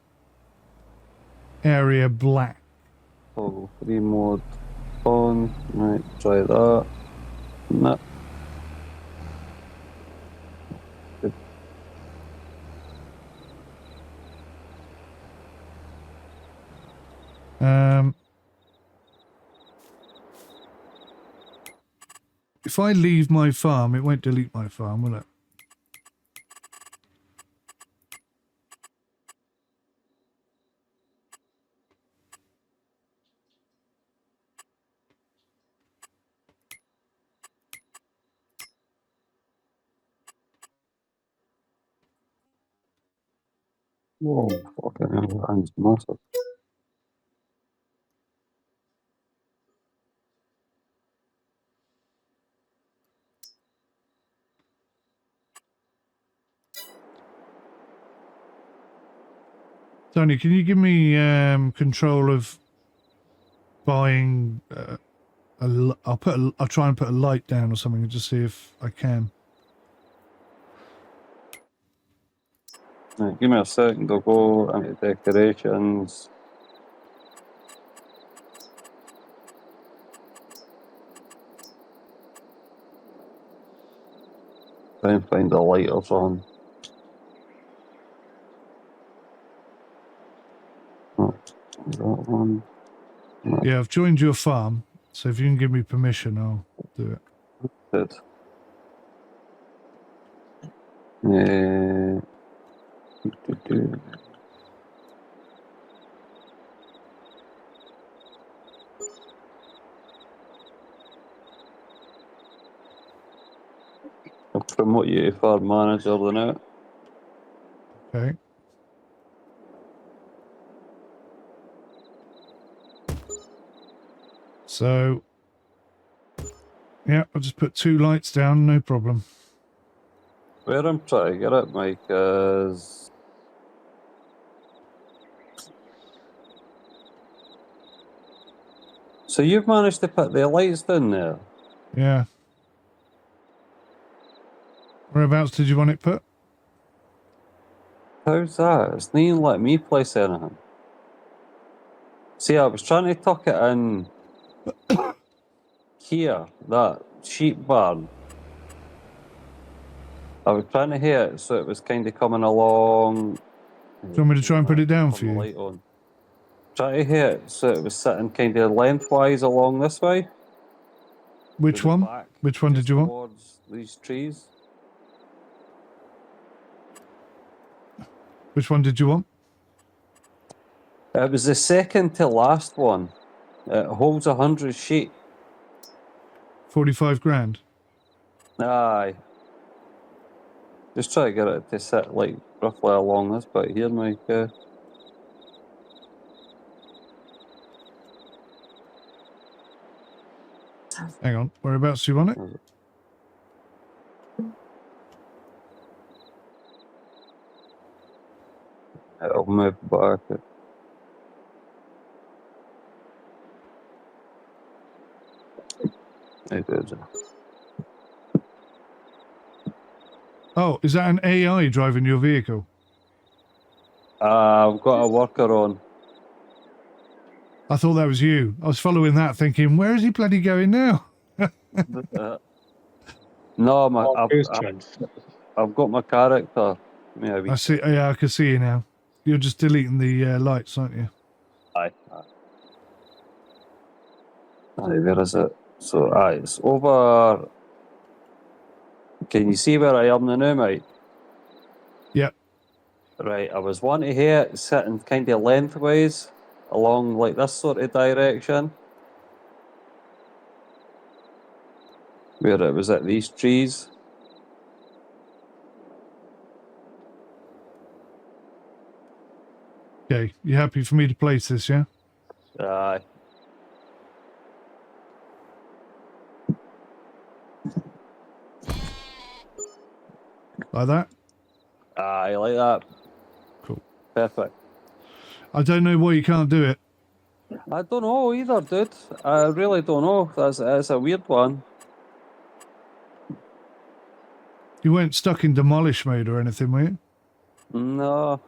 area black? Toggle free mode on. Right, try that. No. Good. If I leave my farm, it won't delete my farm, will it? Whoa, fucking hell, that's massive. Tony, can you give me control of buying? I'll try and put a light down or something and just see if I can. Right, give me a second, I'll go into decorations. Try and find the lighters on. Oh, that one. No. Yeah, I've joined your farm, so if you can give me permission, I'll do it. Good. Do. I'll promote you to farm manager then. Okay. So, yeah, I'll just put 2 lights down, no problem. Where I'm trying to get it, Mike, is... So you've managed to put the lights down there? Yeah. Whereabouts did you want it put? How's that? It's not even letting me place anything. See, I was trying to tuck it in here, that sheep barn. I was trying to hit it so it was kind of coming along. Do you want me to try and put it down for Turn the you? light on. Try to hit it so it was sitting kind of lengthwise along this way. Which to the one? back, Which one just did you want? towards these trees. Which one did you want? It was the second to last one. It holds 100 sheep. 45 grand. Aye. Just try to get it to sit like roughly along this bit here, Mike. Hang on. Whereabouts do you want it? It'll move back. It is. Oh, is that an AI driving your vehicle? I've got a worker on. I thought that was you. I was following that thinking, where is he bloody going now? No, I've got my character. Maybe. I see. Yeah, I can see you now. You're just deleting the lights, aren't you? Aye. Aye, where is it? So, aye, it's over. Can you see where I am now, mate? Yep. Right, I was wanting here, sitting kind of lengthways along like this sort of direction. Where it was at these trees. Okay. You happy for me to place this, yeah? Aye. Like that? Aye, like that. Cool. Perfect. I don't know why you can't do it. I don't know either, dude. I really don't know. That's a weird one. You weren't stuck in demolish mode or anything, were you? No.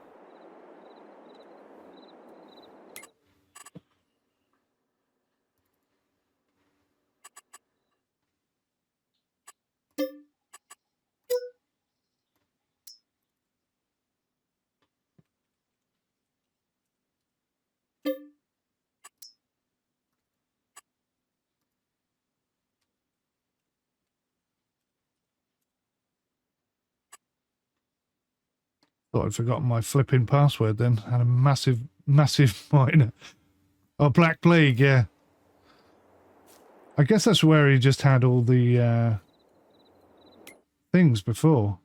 Thought I'd forgotten my flipping password then. Had a massive minor. Oh, Black Plague, yeah. I guess that's where he just had all the things before.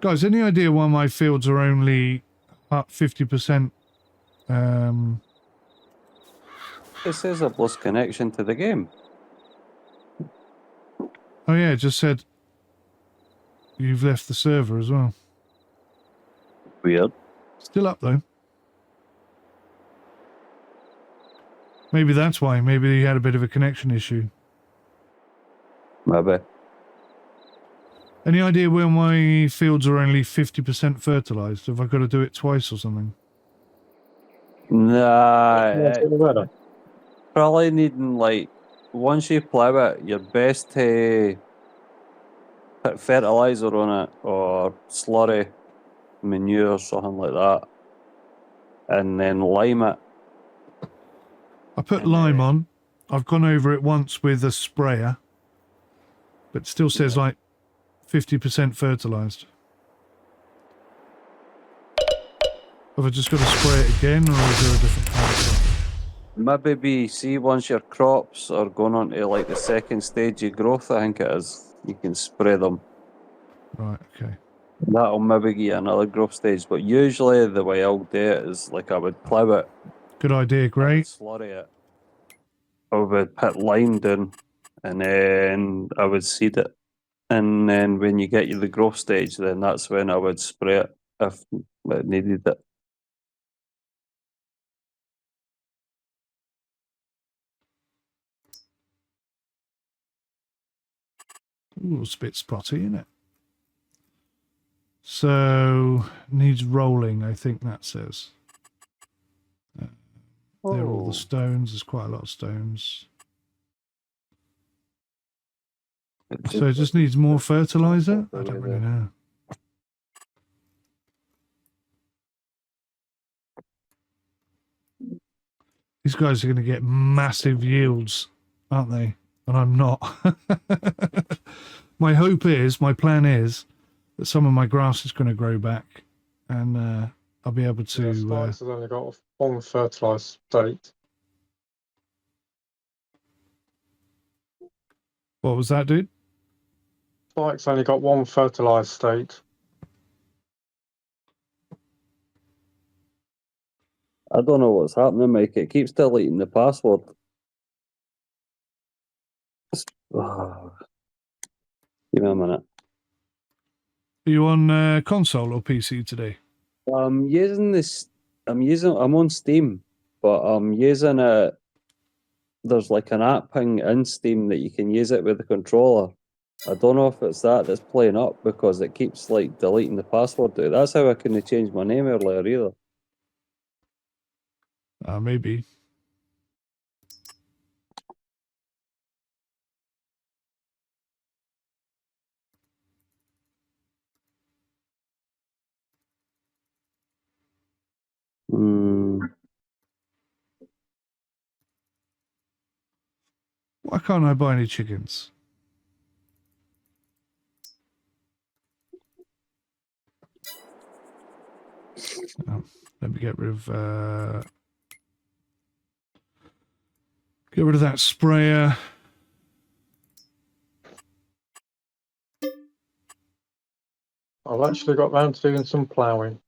Guys, any idea why my fields are only up 50%? It says I've lost connection to the game. Oh yeah, it just said you've left the server as well. Weird. Still up though. Maybe that's why. Maybe you had a bit of a connection issue. Maybe. Any idea where my fields are only 50% fertilized? Have I got to do it twice or something? Nah. Probably needing like once you plough it, you're best to put fertilizer on it or slurry, manure, or something like that, and then lime it. I put lime on. I've gone over it once with a sprayer, but it still says like 50% fertilized. Have I just got to spray it again, or is there a different chemical? Maybe see once your crops are going on to like the second stage of growth, I think it is, you can spray them. Right, okay. That'll maybe give you another growth stage, but usually the way I'll do it is like I would plough it, Good idea, I would great. slurry it, I would put lime down, and then I would seed it. And then when you get you the growth stage, then that's when I would spray it if it needed it. Ooh, it's a bit spotty, isn't it? So, needs rolling, I think that says. There are all the stones. There's quite a lot of stones. So it just needs more fertilizer? I don't really know. These guys are going to get massive yields, aren't they? And I'm not. My hope is, my plan is, that some of my grass is going to grow back, and I'll be able to. Spikes has only got one fertilised state. What was that, dude? Spike's only got one fertilised state. I don't know what's happening, Mike. It keeps deleting the password. Oh. Give me a minute. Are you on console or PC today? I'm using this. I'm on Steam, but I'm using a. There's like an app thing in Steam that you can use it with the controller. I don't know if it's that's playing up because it keeps like deleting the password. Dude. That's how I couldn't change my name earlier either. Maybe. Why can't I buy any chickens? Oh, let me get rid of that sprayer. I've actually got round to doing some ploughing.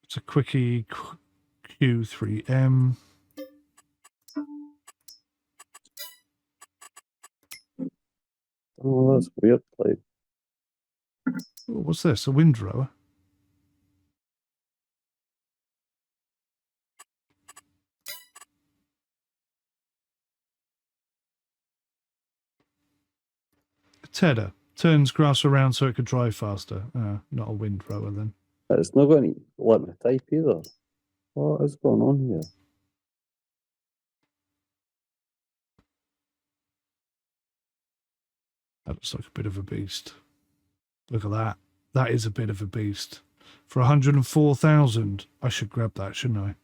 It's a quickie Q3M. Oh, that's weird. Like, Oh, what's this? A windrower? A tedder. Turns grass around so it can dry faster. Not a windrower then. it's not going to let me type either. What is going on here? That looks like a bit of a beast. Look at that. That is a bit of a beast. For 104,000, I should grab that, shouldn't I?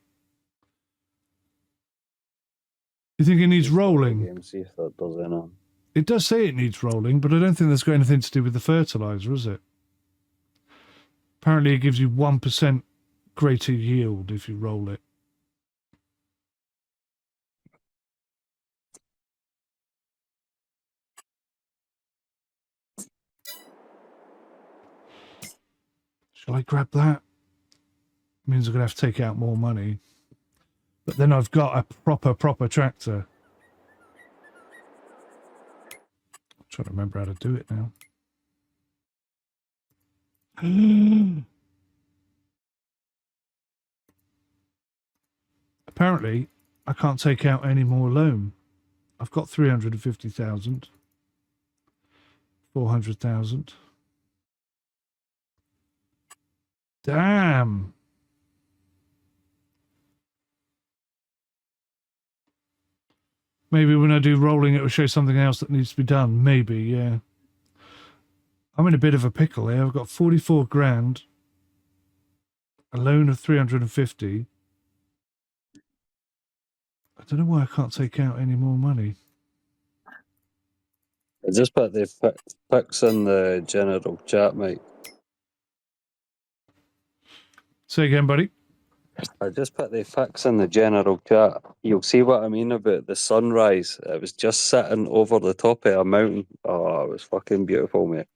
You think it needs rolling? See if that does anything. It does say it needs rolling, but I don't think that's got anything to do with the fertilizer, is it? Apparently it gives you 1% greater yield if you roll it. Shall I grab that? Means I'm going to have to take out more money. But then I've got a proper tractor. I'm trying to remember how to do it now. Apparently, I can't take out any more loan. I've got 350,000. 400,000. Damn. Maybe when I do rolling, it will show something else that needs to be done. Maybe, yeah. I'm in a bit of a pickle here. I've got 44 grand. A loan of 350. I don't know why I can't take out any more money. I just put the pics in the general chat, mate. Say again, buddy. I just put the pics in the general chat. You'll see what I mean about the sunrise. It was just sitting over the top of a mountain. Oh, it was fucking beautiful, mate.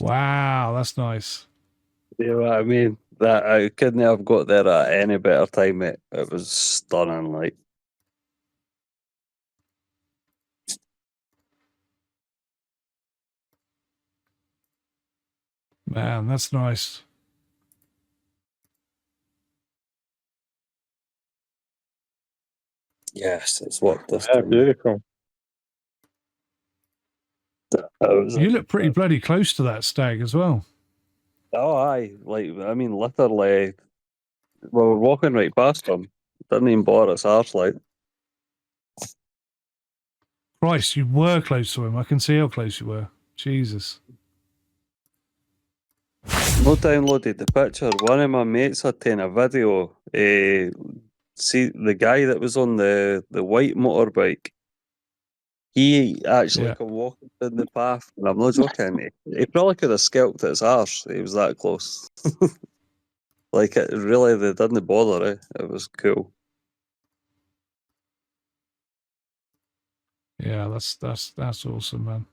Wow, that's nice. You know what I mean? That I couldn't have got there at any better time, mate. It was stunning, like. Man, that's nice. Yes, it's what this Yeah, time. beautiful. You look pretty bloody close to that stag as well. Oh, aye. Like, I mean, literally, we're walking right past him. Didn't even bother us arse, like. Christ, you were close to him. I can see how close you were. Jesus. No downloaded the picture. One of my mates had taken a video. See, the guy that was on the white motorbike, he actually Yeah. come walking down the path, and I'm not joking. He probably could have scalped his arse. He was that close. Like, it really, they didn't bother, eh? It was cool. Yeah, that's awesome, man.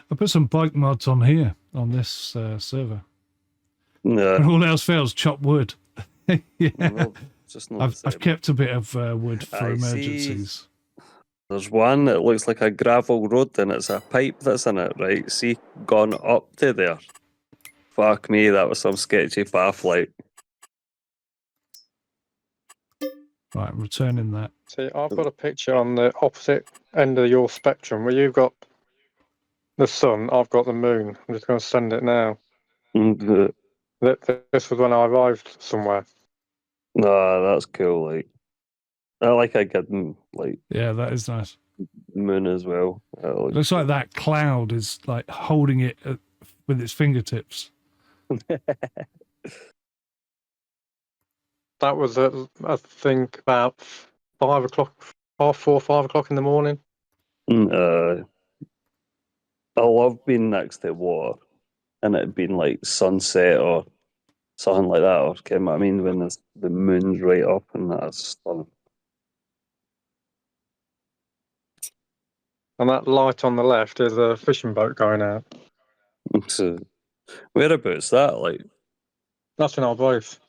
I put some bike mods on here on this server. Yeah. When all else fails, chop wood. Yeah. No, just not the I've same. kept a bit of wood for I see. emergencies. There's one that looks like a gravel road, and it's a pipe that's in it, right? See, gone up to there. Fuck me, that was some sketchy path, like. Right, I'm returning that. See, I've got a picture on the opposite end of your spectrum where you've got the sun, I've got the moon. I'm just going to send it now. No, This was when I arrived somewhere. that's cool, like. I like a good, like, Yeah, that is nice. moon as well. It looks like that cloud is like holding it with its fingertips. That was, I think, about 5 o'clock, 4, 5 o'clock in the morning. I love being next to water, and it being like sunset or something like that, or you know what I mean, when the moon's right up, and that's stunning. And that light on the left is a fishing boat going out. So, whereabouts that, like? That's in our both.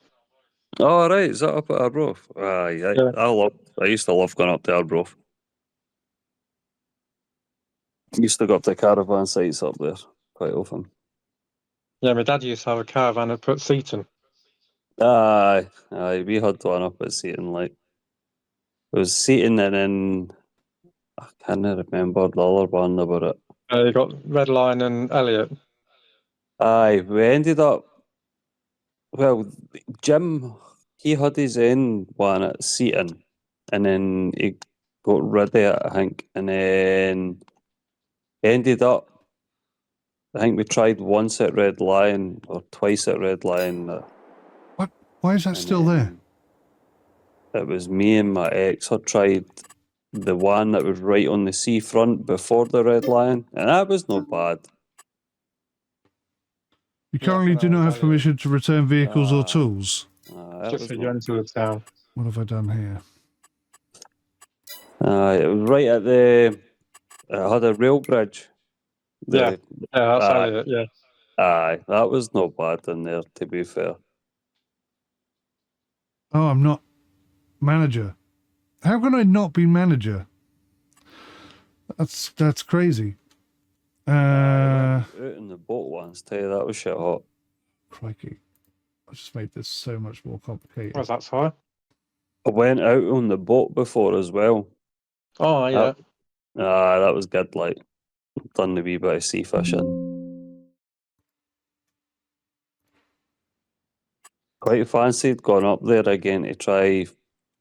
Oh, right, is that up at Arbroath? Yeah. I used to love going up to Arbroath. Used to go up to caravan sites up there quite often. Yeah, my dad used to have a caravan at Put Seaton. Aye, we had one up at Seaton, like. It was Seaton, and then I can't remember the other one about it. You got Redline and Elliot. Aye, we ended up. Well, Jim, he had his own one at Seaton, and then he got rid of it, I think, and then ended up. I think we tried once at Red Lion or twice at Red Lion. What? Why is that still there? It was me and my ex had tried the one that was right on the seafront before the Red Lion, and that was no bad. You currently do not have permission to return vehicles or tools. Just for you into the town. What have I done here? It was right at the. It had a rail bridge. Yeah, that's Elliot, yeah. Aye, that was not bad in there, to be fair. Oh, I'm not manager. How can I not be manager? That's crazy. Out in the boat once, tell you, that was shit hot. Crikey. I just made this so much more complicated. Was that high? I went out on the boat before as well. Oh, yeah. That was good, like. Done a wee bit of sea fishing. Quite fancied going up there again to try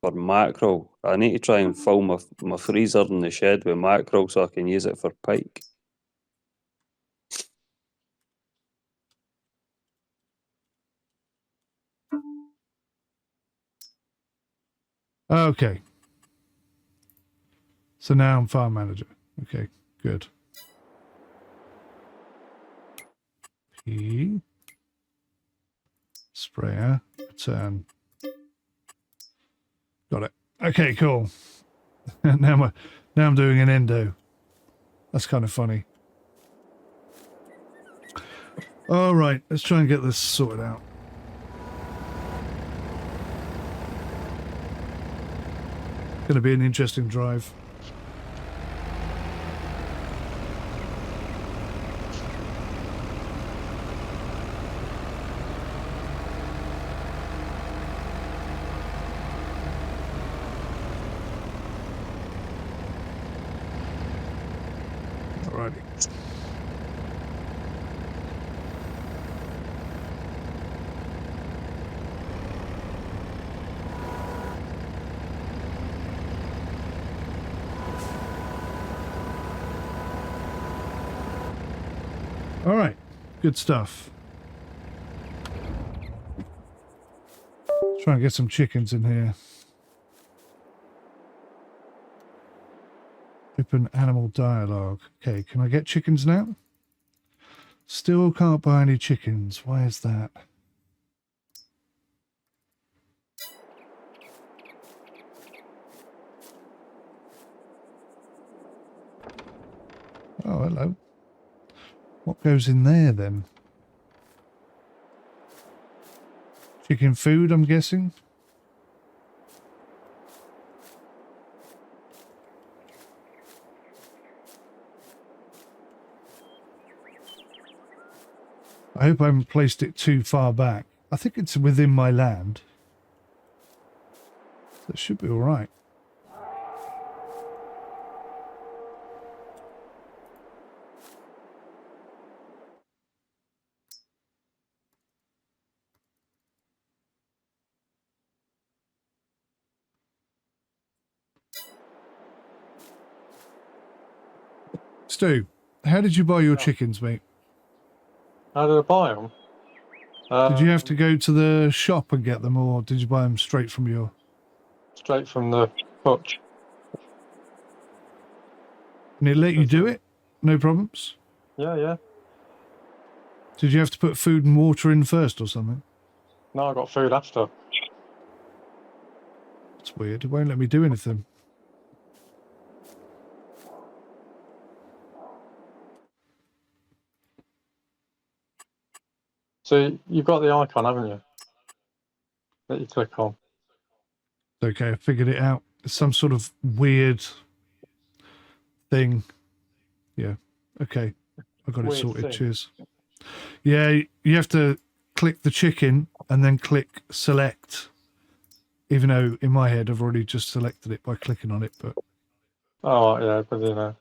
for mackerel. I need to try and fill my freezer in the shed with mackerel so I can use it for pike. Okay. So now I'm farm manager. Okay, good. P. Sprayer. Return. Got it. Okay, cool. now I'm doing an endo. That's kind of funny. All right, let's try and get this sorted out. Going to be an interesting drive. Alrighty. All right, good stuff. Try and get some chickens in here. Open animal dialogue. Okay, can I get chickens now? Still can't buy any chickens. Why is that? Oh, hello. What goes in there then? Chicken food, I'm guessing. I hope I haven't placed it too far back. I think it's within my land. So it should be all right. Stu, how did you buy your chickens, mate? How did I buy them? Did you have to go to the shop and get them, or did you buy them straight from your... Straight from the hutch. And it let you do it? No problems? Yeah, yeah. Did you have to put food and water in first or something? No, I got food after. It's weird. It won't let me do anything. So you've got the icon, haven't you? That you click on. Okay, I figured it out. It's some sort of weird thing. Yeah. Okay. I got it Weird sorted. thing. Cheers. Yeah, you have to click the chicken and then click select. Even though in my head I've already just selected it by clicking on it, but Oh, yeah, but you know.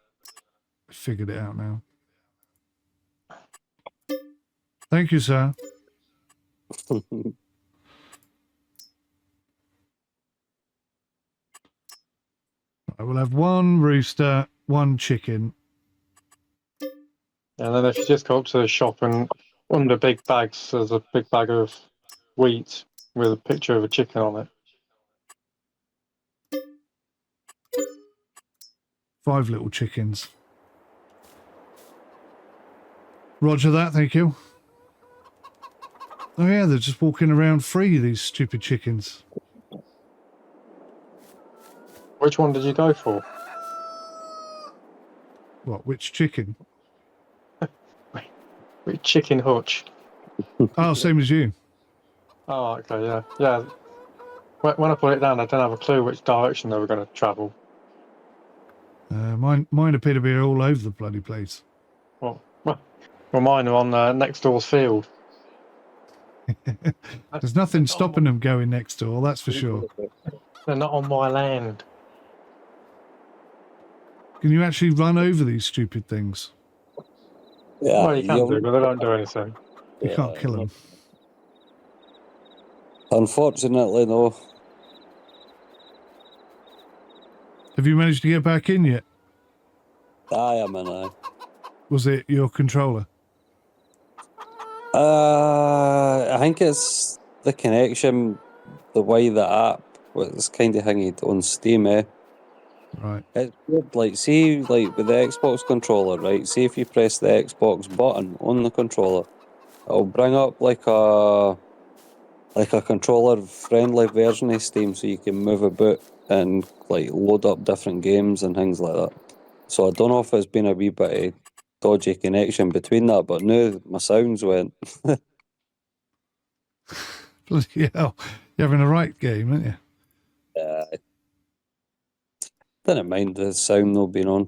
I figured it out now. Thank you, sir. I will have one rooster, one chicken. And then if you just go up to the shop and under big bags, there's a big bag of wheat with a picture of a chicken on it. 5 little chickens. Roger that, thank you. Oh yeah, they're just walking around free, these stupid chickens. Which one did you go for? What, which chicken? Which chicken hutch? Oh, same as you. Oh, okay, yeah. Yeah. When I put it down, I didn't have a clue which direction they were going to travel. Mine appear to be all over the bloody place. Well, mine are on next door's field. There's nothing stopping them going next door, that's for sure. They're not on my land. Can you actually run over these stupid things? Yeah, Well, you can do, but they don't do anything. You can't kill them. Unfortunately, no. Have you managed to get back in yet? I am in aye. Was it your controller? I think it's the connection, the way the app was kind of hanging on Steam, eh? Right. It's weird, like, see, like, with the Xbox controller, right? See if you press the Xbox button on the controller, it'll bring up like a controller-friendly version of Steam so you can move about and, like, load up different games and things like that. So I don't know if it's been a wee bit of dodgy connection between that, but now my sounds went. Bloody hell. You're having a right game, aren't you? Didn't mind the sound not being on.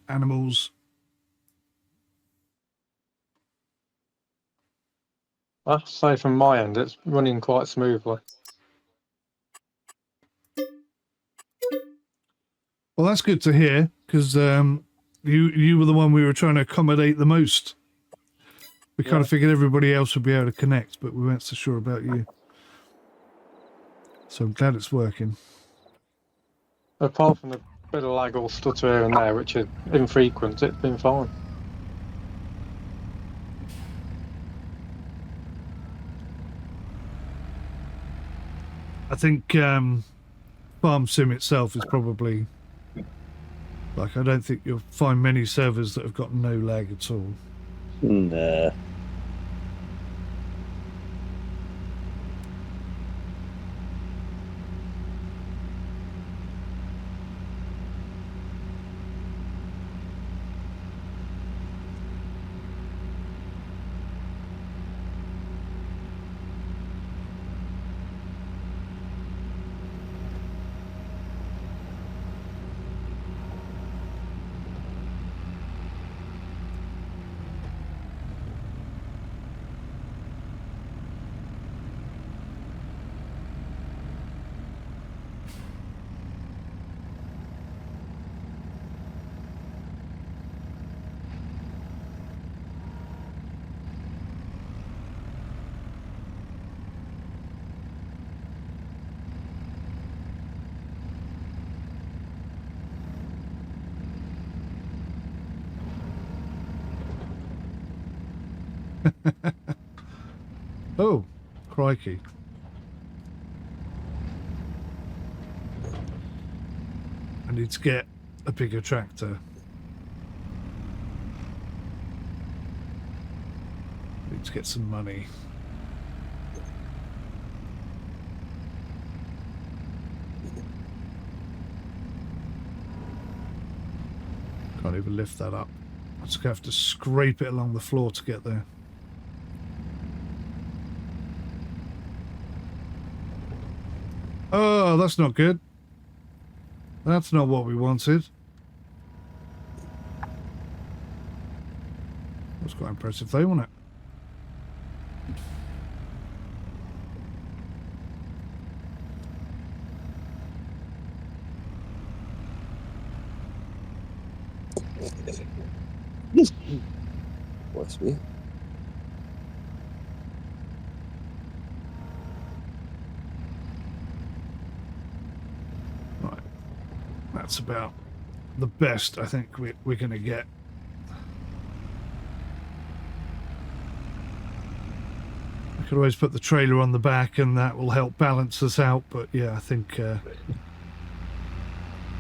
Animals. I have to say, from my end, it's running quite smoothly. Well, that's good to hear, because you were the one we were trying to accommodate the most. We kind of figured everybody else would be able to connect, but we weren't so sure about you. So I'm glad it's working. Apart from the bit of lag or stutter here and there, which is infrequent, it's been fine. I think Farm Sim itself is probably, like, I don't think you'll find many servers that have got no lag at all. Nah. Oh, crikey. I need to get a bigger tractor. I need to get some money. Can't even lift that up. I just have to scrape it along the floor to get there. Oh, that's not good. That's not what we wanted. That's quite impressive though, wasn't it? Bless me. Right. That's about the best I think we're going to get. I could always put the trailer on the back and that will help balance us out, but yeah, I think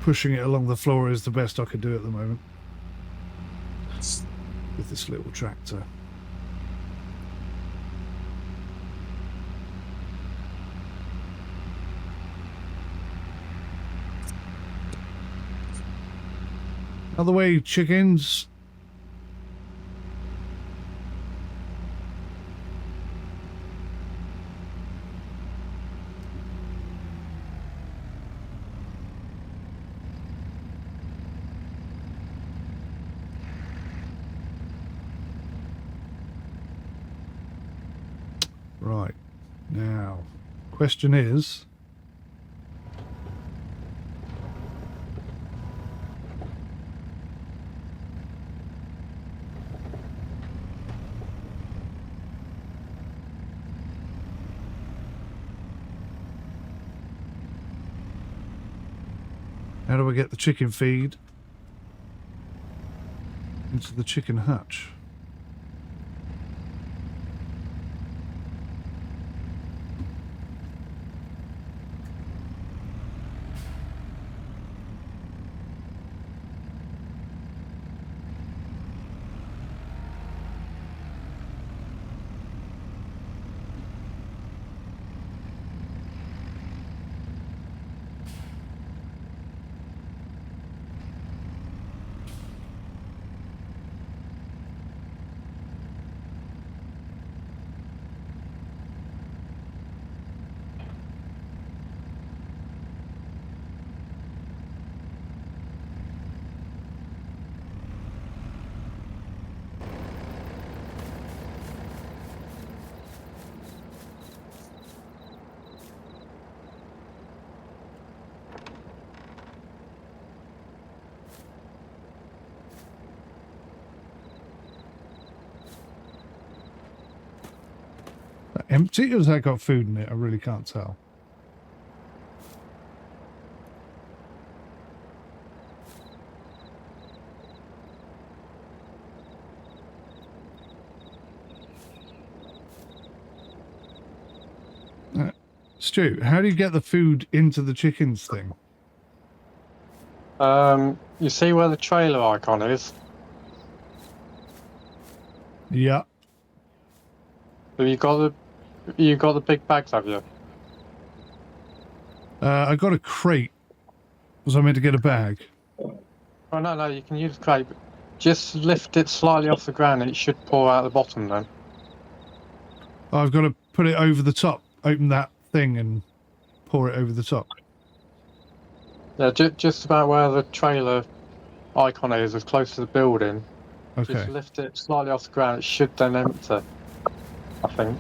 pushing it along the floor is the best I could do at the moment with this little tractor. Other way, chickens. Right. Now, question is, How do I get the chicken feed into the chicken hutch? Empty, or has that got food in it? I really can't tell. Stu, how do you get the food into the chickens thing? You see where the trailer icon is? Yeah. Have you got the big bags, have you? I got a crate. Was I meant to get a bag? Oh no, you can use the crate. But just lift it slightly off the ground and it should pour out the bottom then. I've got to put it over the top. Open that thing and pour it over the top. Yeah, just about where the trailer icon is, as close to the building. Okay. Just lift it slightly off the ground, it should then empty, I think.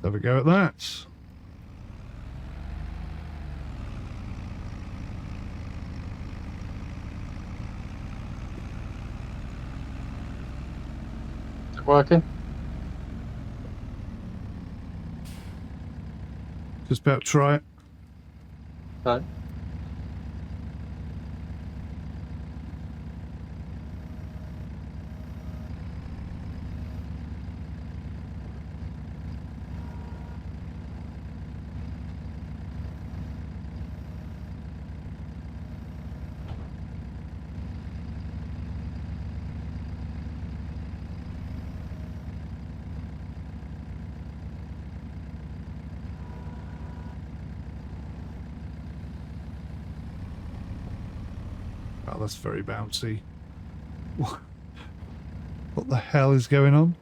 Have a go at that. Is it working? Just about to try it. No. Oh, that's very bouncy. What the hell is going on?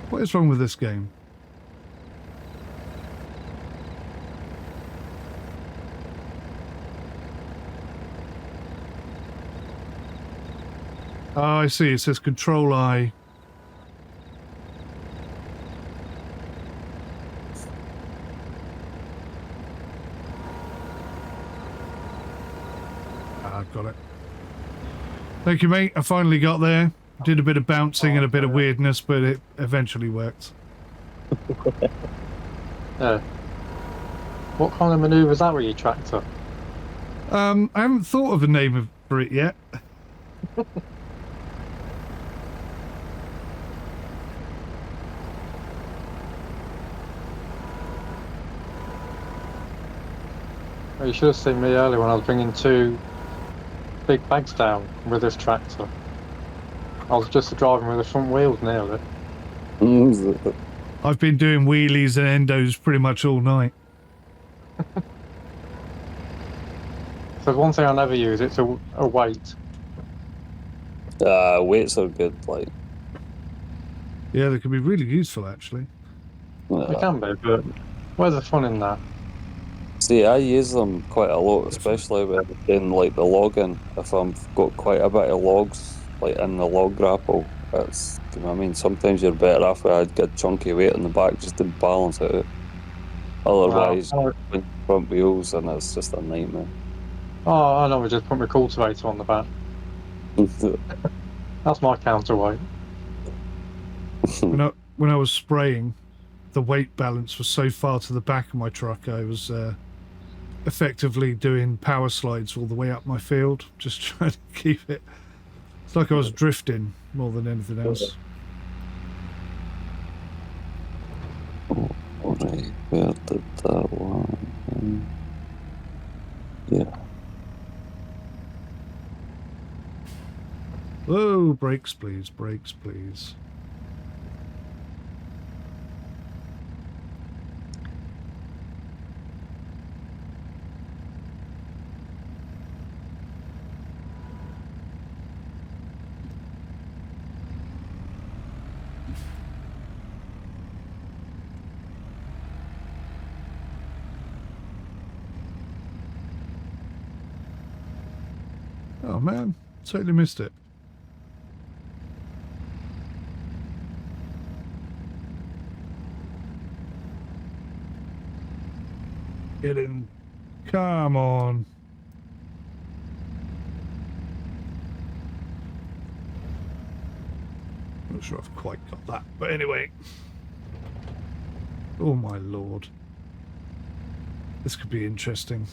What is wrong with this game? Oh, I see. It says Control I. I've got it. Thank you, mate. I finally got there. Did a bit of bouncing and a bit of weirdness, but it eventually worked. Yeah. What kind of manoeuvre is that with your tractor? I haven't thought of a name for it yet. You should have seen me earlier when I was bringing 2 big bags down with this tractor. I was just driving with the front wheels nearly. I've been doing wheelies and endos pretty much all night. So one thing I never use, it's a weight. Weights are good, like. Yeah, they can be really useful, actually. They can be, but where's the fun in that? See, I use them quite a lot, especially when in like the logging. If I've got quite a bit of logs, like in the log grapple, it's. You know what I mean, sometimes you're better off with a good chunky weight in the back just to balance it out. Otherwise, front wheels and it's just a nightmare. Oh, I know. We just put my cultivator on the back. That's my counterweight. when I was spraying, the weight balance was so far to the back of my truck, I was effectively doing power slides all the way up my field, just trying to keep it. It's like I was drifting more than anything else. Alright, where did that one? Yeah. Whoa, brakes please, brakes please. Oh man, totally missed it. Get in. Come on. Not sure I've quite got that, but anyway. Oh my lord. This could be interesting.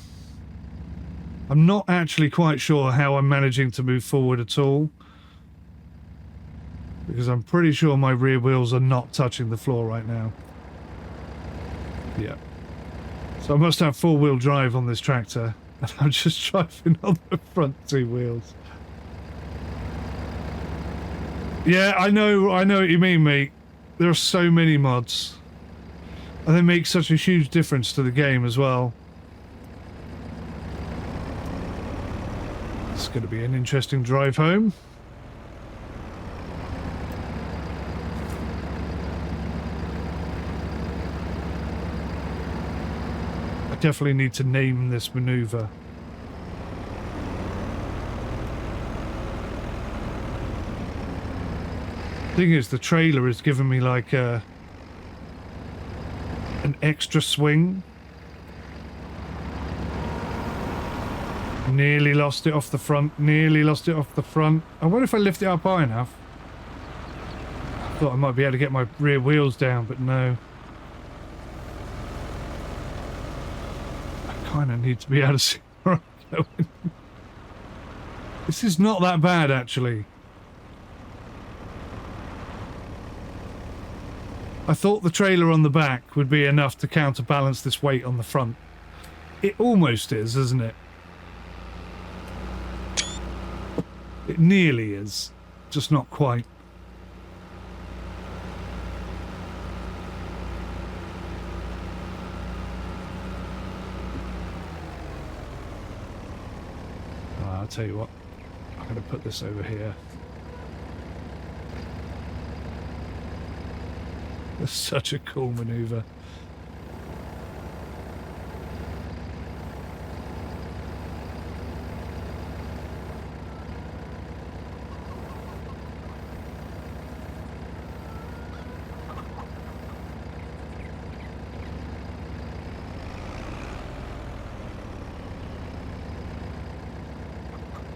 I'm not actually quite sure how I'm managing to move forward at all, because I'm pretty sure my rear wheels are not touching the floor right now. Yeah. So I must have four-wheel drive on this tractor, and I'm just driving on the front two wheels. Yeah, I know what you mean, mate. There are so many mods, and they make such a huge difference to the game as well. It's going to be an interesting drive home. I definitely need to name this maneuver. Thing is, the trailer has given me like an extra swing. Nearly lost it off the front, nearly lost it off the front. I wonder if I lift it up high enough. I thought I might be able to get my rear wheels down, but no. I kind of need to be able to see where I'm going. This is not that bad, actually. I thought the trailer on the back would be enough to counterbalance this weight on the front. It almost is, isn't it? It nearly is, just not quite. I'll tell you what, I'm going to put this over here. It's such a cool maneuver.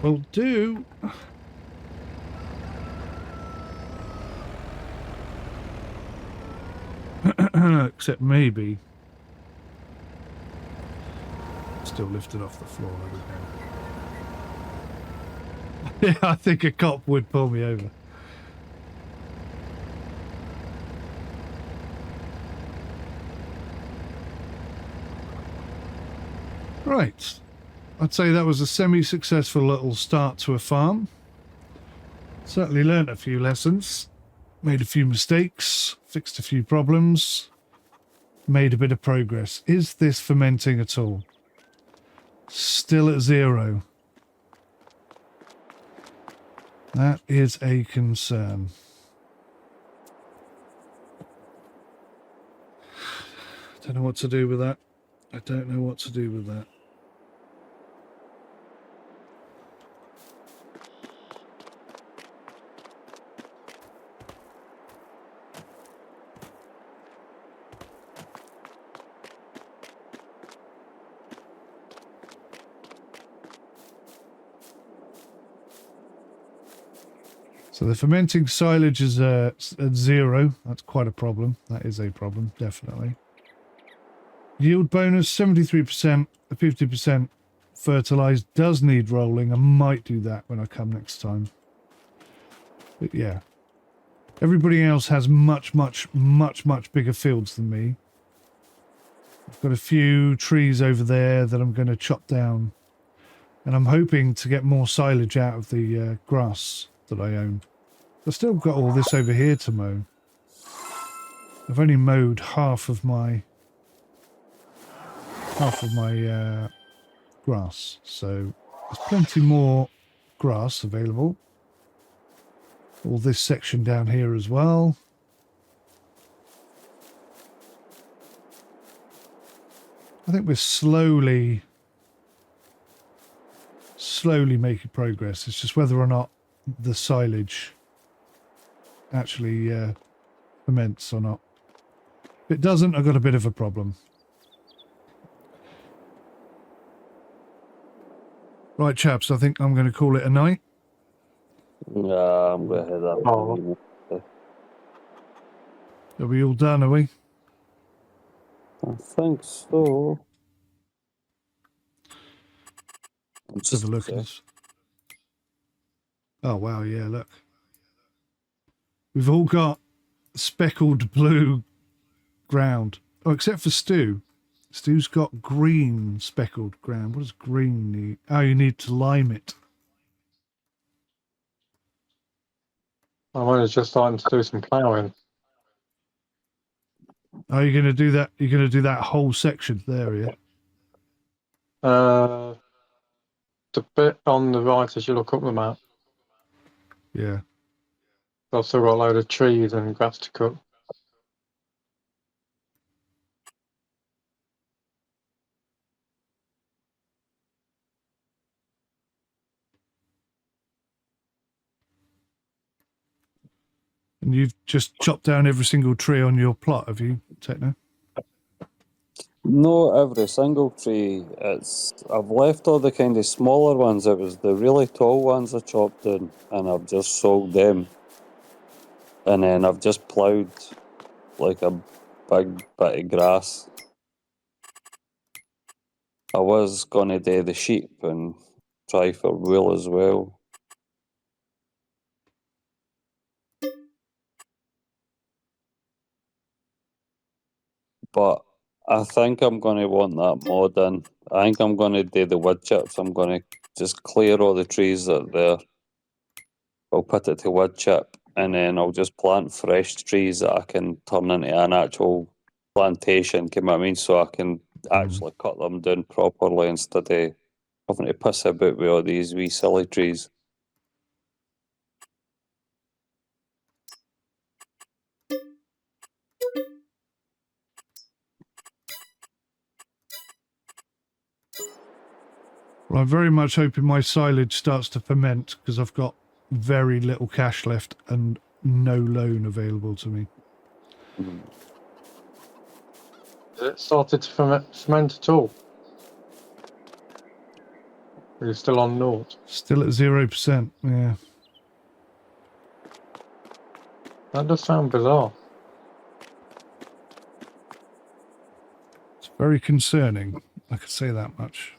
Will do. Except maybe. Still lifted off the floor. Yeah, I think a cop would pull me over. Right. I'd say that was a semi-successful little start to a farm. Certainly learnt a few lessons, made a few mistakes, fixed a few problems, made a bit of progress. Is this fermenting at all? Still at 0. That is a concern. Don't know what to do with that. I don't know what to do with that. So the fermenting silage is at 0. That's quite a problem. That is a problem, definitely. Yield bonus 73%. 50% fertilized does need rolling. I might do that when I come next time. But yeah. Everybody else has much bigger fields than me. I've got a few trees over there that I'm going to chop down. And I'm hoping to get more silage out of the grass that I own. I've still got all this over here to mow. I've only mowed half of my grass, so there's plenty more grass available. All this section down here as well. I think we're slowly making progress. It's just whether or not the silage actually ferments or not. If it doesn't, I've got a bit of a problem. Right, chaps, I think I'm going to call it a night. Yeah, I'm going to head up. Oh. Are we all done, are we? I think so. Let's have a look at this. Oh, wow, yeah, look. We've all got speckled blue ground. Oh, except for Stu. Stu's got green speckled ground. What does green need? Oh, you need to lime it. I'm only just starting to do some ploughing. Are you going to do that? You're going to do that whole section there, yeah? The bit on the right as you look up the map, Yeah. I've still got a load of trees and grass to cut. And you've just chopped down every single tree on your plot, have you, Techno? No, every single tree. I've left all the kind of smaller ones. It was the really tall ones I chopped in, and I've just sold them. And then I've just ploughed like a big bit of grass. I was gonna do the sheep and try for wool as well. But I think I'm going to want that mod in. I think I'm going to do the wood chips. I'm going to just clear all the trees that are there. I'll put it to wood chip, and then I'll just plant fresh trees that I can turn into an actual plantation, you know what I mean? So I can actually cut them down properly instead of having to piss about with all these wee silly trees. Well, I'm very much hoping my silage starts to ferment because I've got very little cash left and no loan available to me. Has it started to ferment at all? Are you still on naught? Still at 0%, yeah. That does sound bizarre. It's very concerning, I could say that much.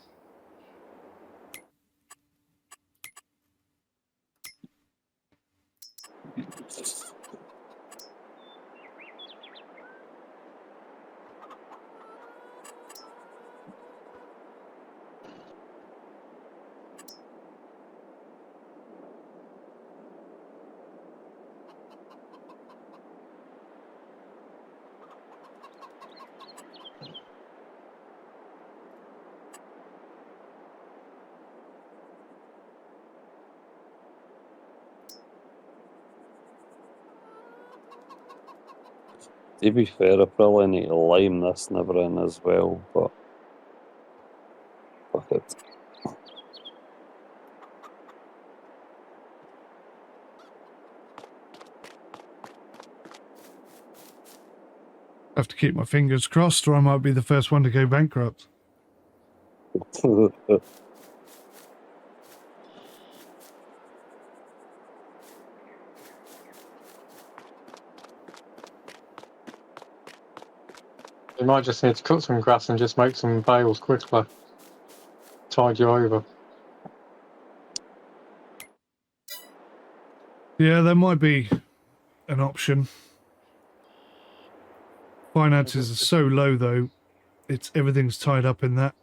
To be fair, I probably need to lime this never in as well, but fuck it. I have to keep my fingers crossed or I might be the first one to go bankrupt. You might just need to cut some grass and just make some bales quickly. Tide you over. Yeah, there might be an option. Finances are so low, though. Everything's tied up in that.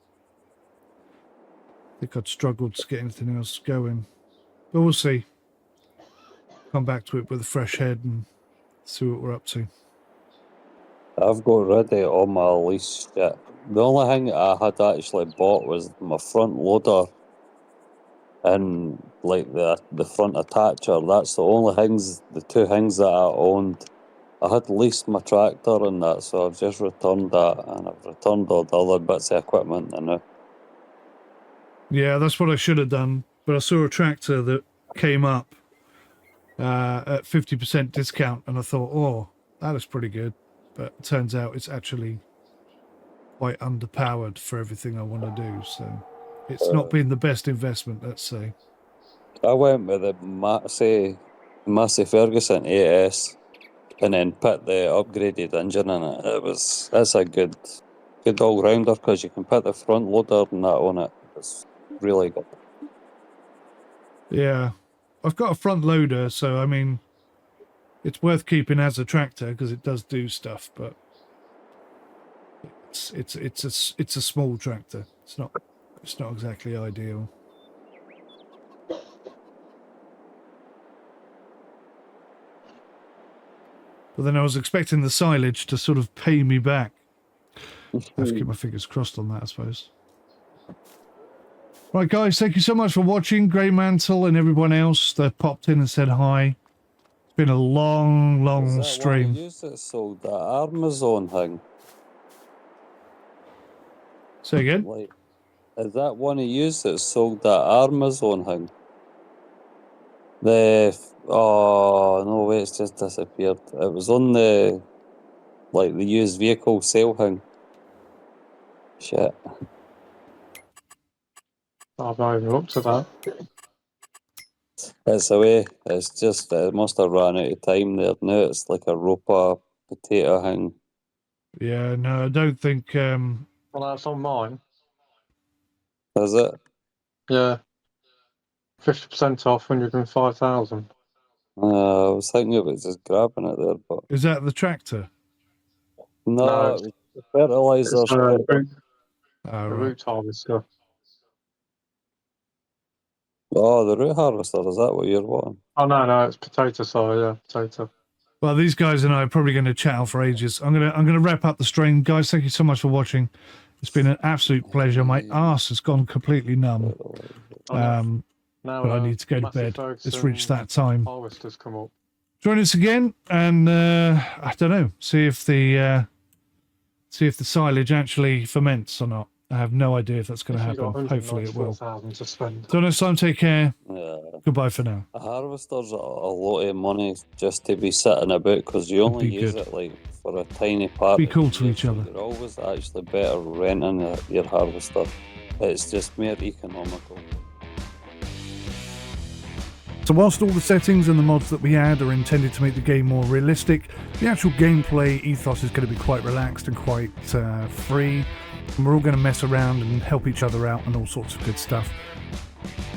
I think I'd struggle to get anything else going. But we'll see. Come back to it with a fresh head and see what we're up to. I've got rid of all my lease shit. The only thing I had actually bought was my front loader and like the front attacher. That's the two things that I owned. I had leased my tractor and that, so I've just returned that, and I've returned all the other bits of equipment and Yeah, that's what I should have done. But I saw a tractor that came up at 50% discount, and I thought, oh, that is pretty good. But it turns out it's actually quite underpowered for everything I want to do. So it's not been the best investment, let's say. I went with the Massey Ferguson AS and then put the upgraded engine in it. That's a good all rounder because you can put the front loader and that on it. It's really good. Yeah, I've got a front loader, so I mean, it's worth keeping as a tractor because it does do stuff. But it's a small tractor. It's not exactly ideal. But then I was expecting the silage to sort of pay me back. I have to keep my fingers crossed on that, I suppose. Right, guys, thank you so much for watching. Grey Mantle and everyone else that popped in and said hi. It's been a long stream. One of yous that sold that Amazon thing? Say again? Like, is that one of yous that sold that Amazon thing? Oh no, wait, it's just disappeared. It was on the used vehicle sale thing. Shit. I've not even looked at that. It's away. It's just it must have run out of time there. Now it's like a roper potato thing. Yeah, no, I don't think... Well, that's on mine. Is it? Yeah. 50% off 105,000. I was thinking about just grabbing it there, but Is that the tractor? no, it was the fertilizer. It's the Oh, right. root harvester. Oh, the root harvester, is that what you're wanting? Oh, no, it's potato soil, yeah, potato. Well, these guys and I are probably going to chat on for ages. I'm gonna wrap up the stream, guys. Thank you so much for watching. It's been an absolute pleasure. My arse has gone completely numb. Now, But I need to go to bed. It's reached that time. Harvesters come up. Join us again, and I don't know. See if the silage actually ferments or not. I have no idea if that's going to happen. Hopefully it will. Till next time, take care. Yeah. Goodbye for now. A harvester's a lot of money just to be sitting about because you only use it like for a tiny part. Be cool to each other. You're always actually better renting your harvester. It's just more economical. So whilst all the settings and the mods that we add are intended to make the game more realistic, the actual gameplay ethos is going to be quite relaxed and quite free. And we're all going to mess around and help each other out and all sorts of good stuff.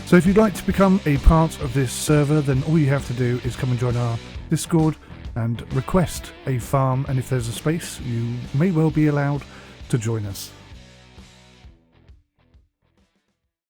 So if you'd like to become a part of this server, then all you have to do is come and join our Discord and request a farm, and if there's a space, you may well be allowed to join us.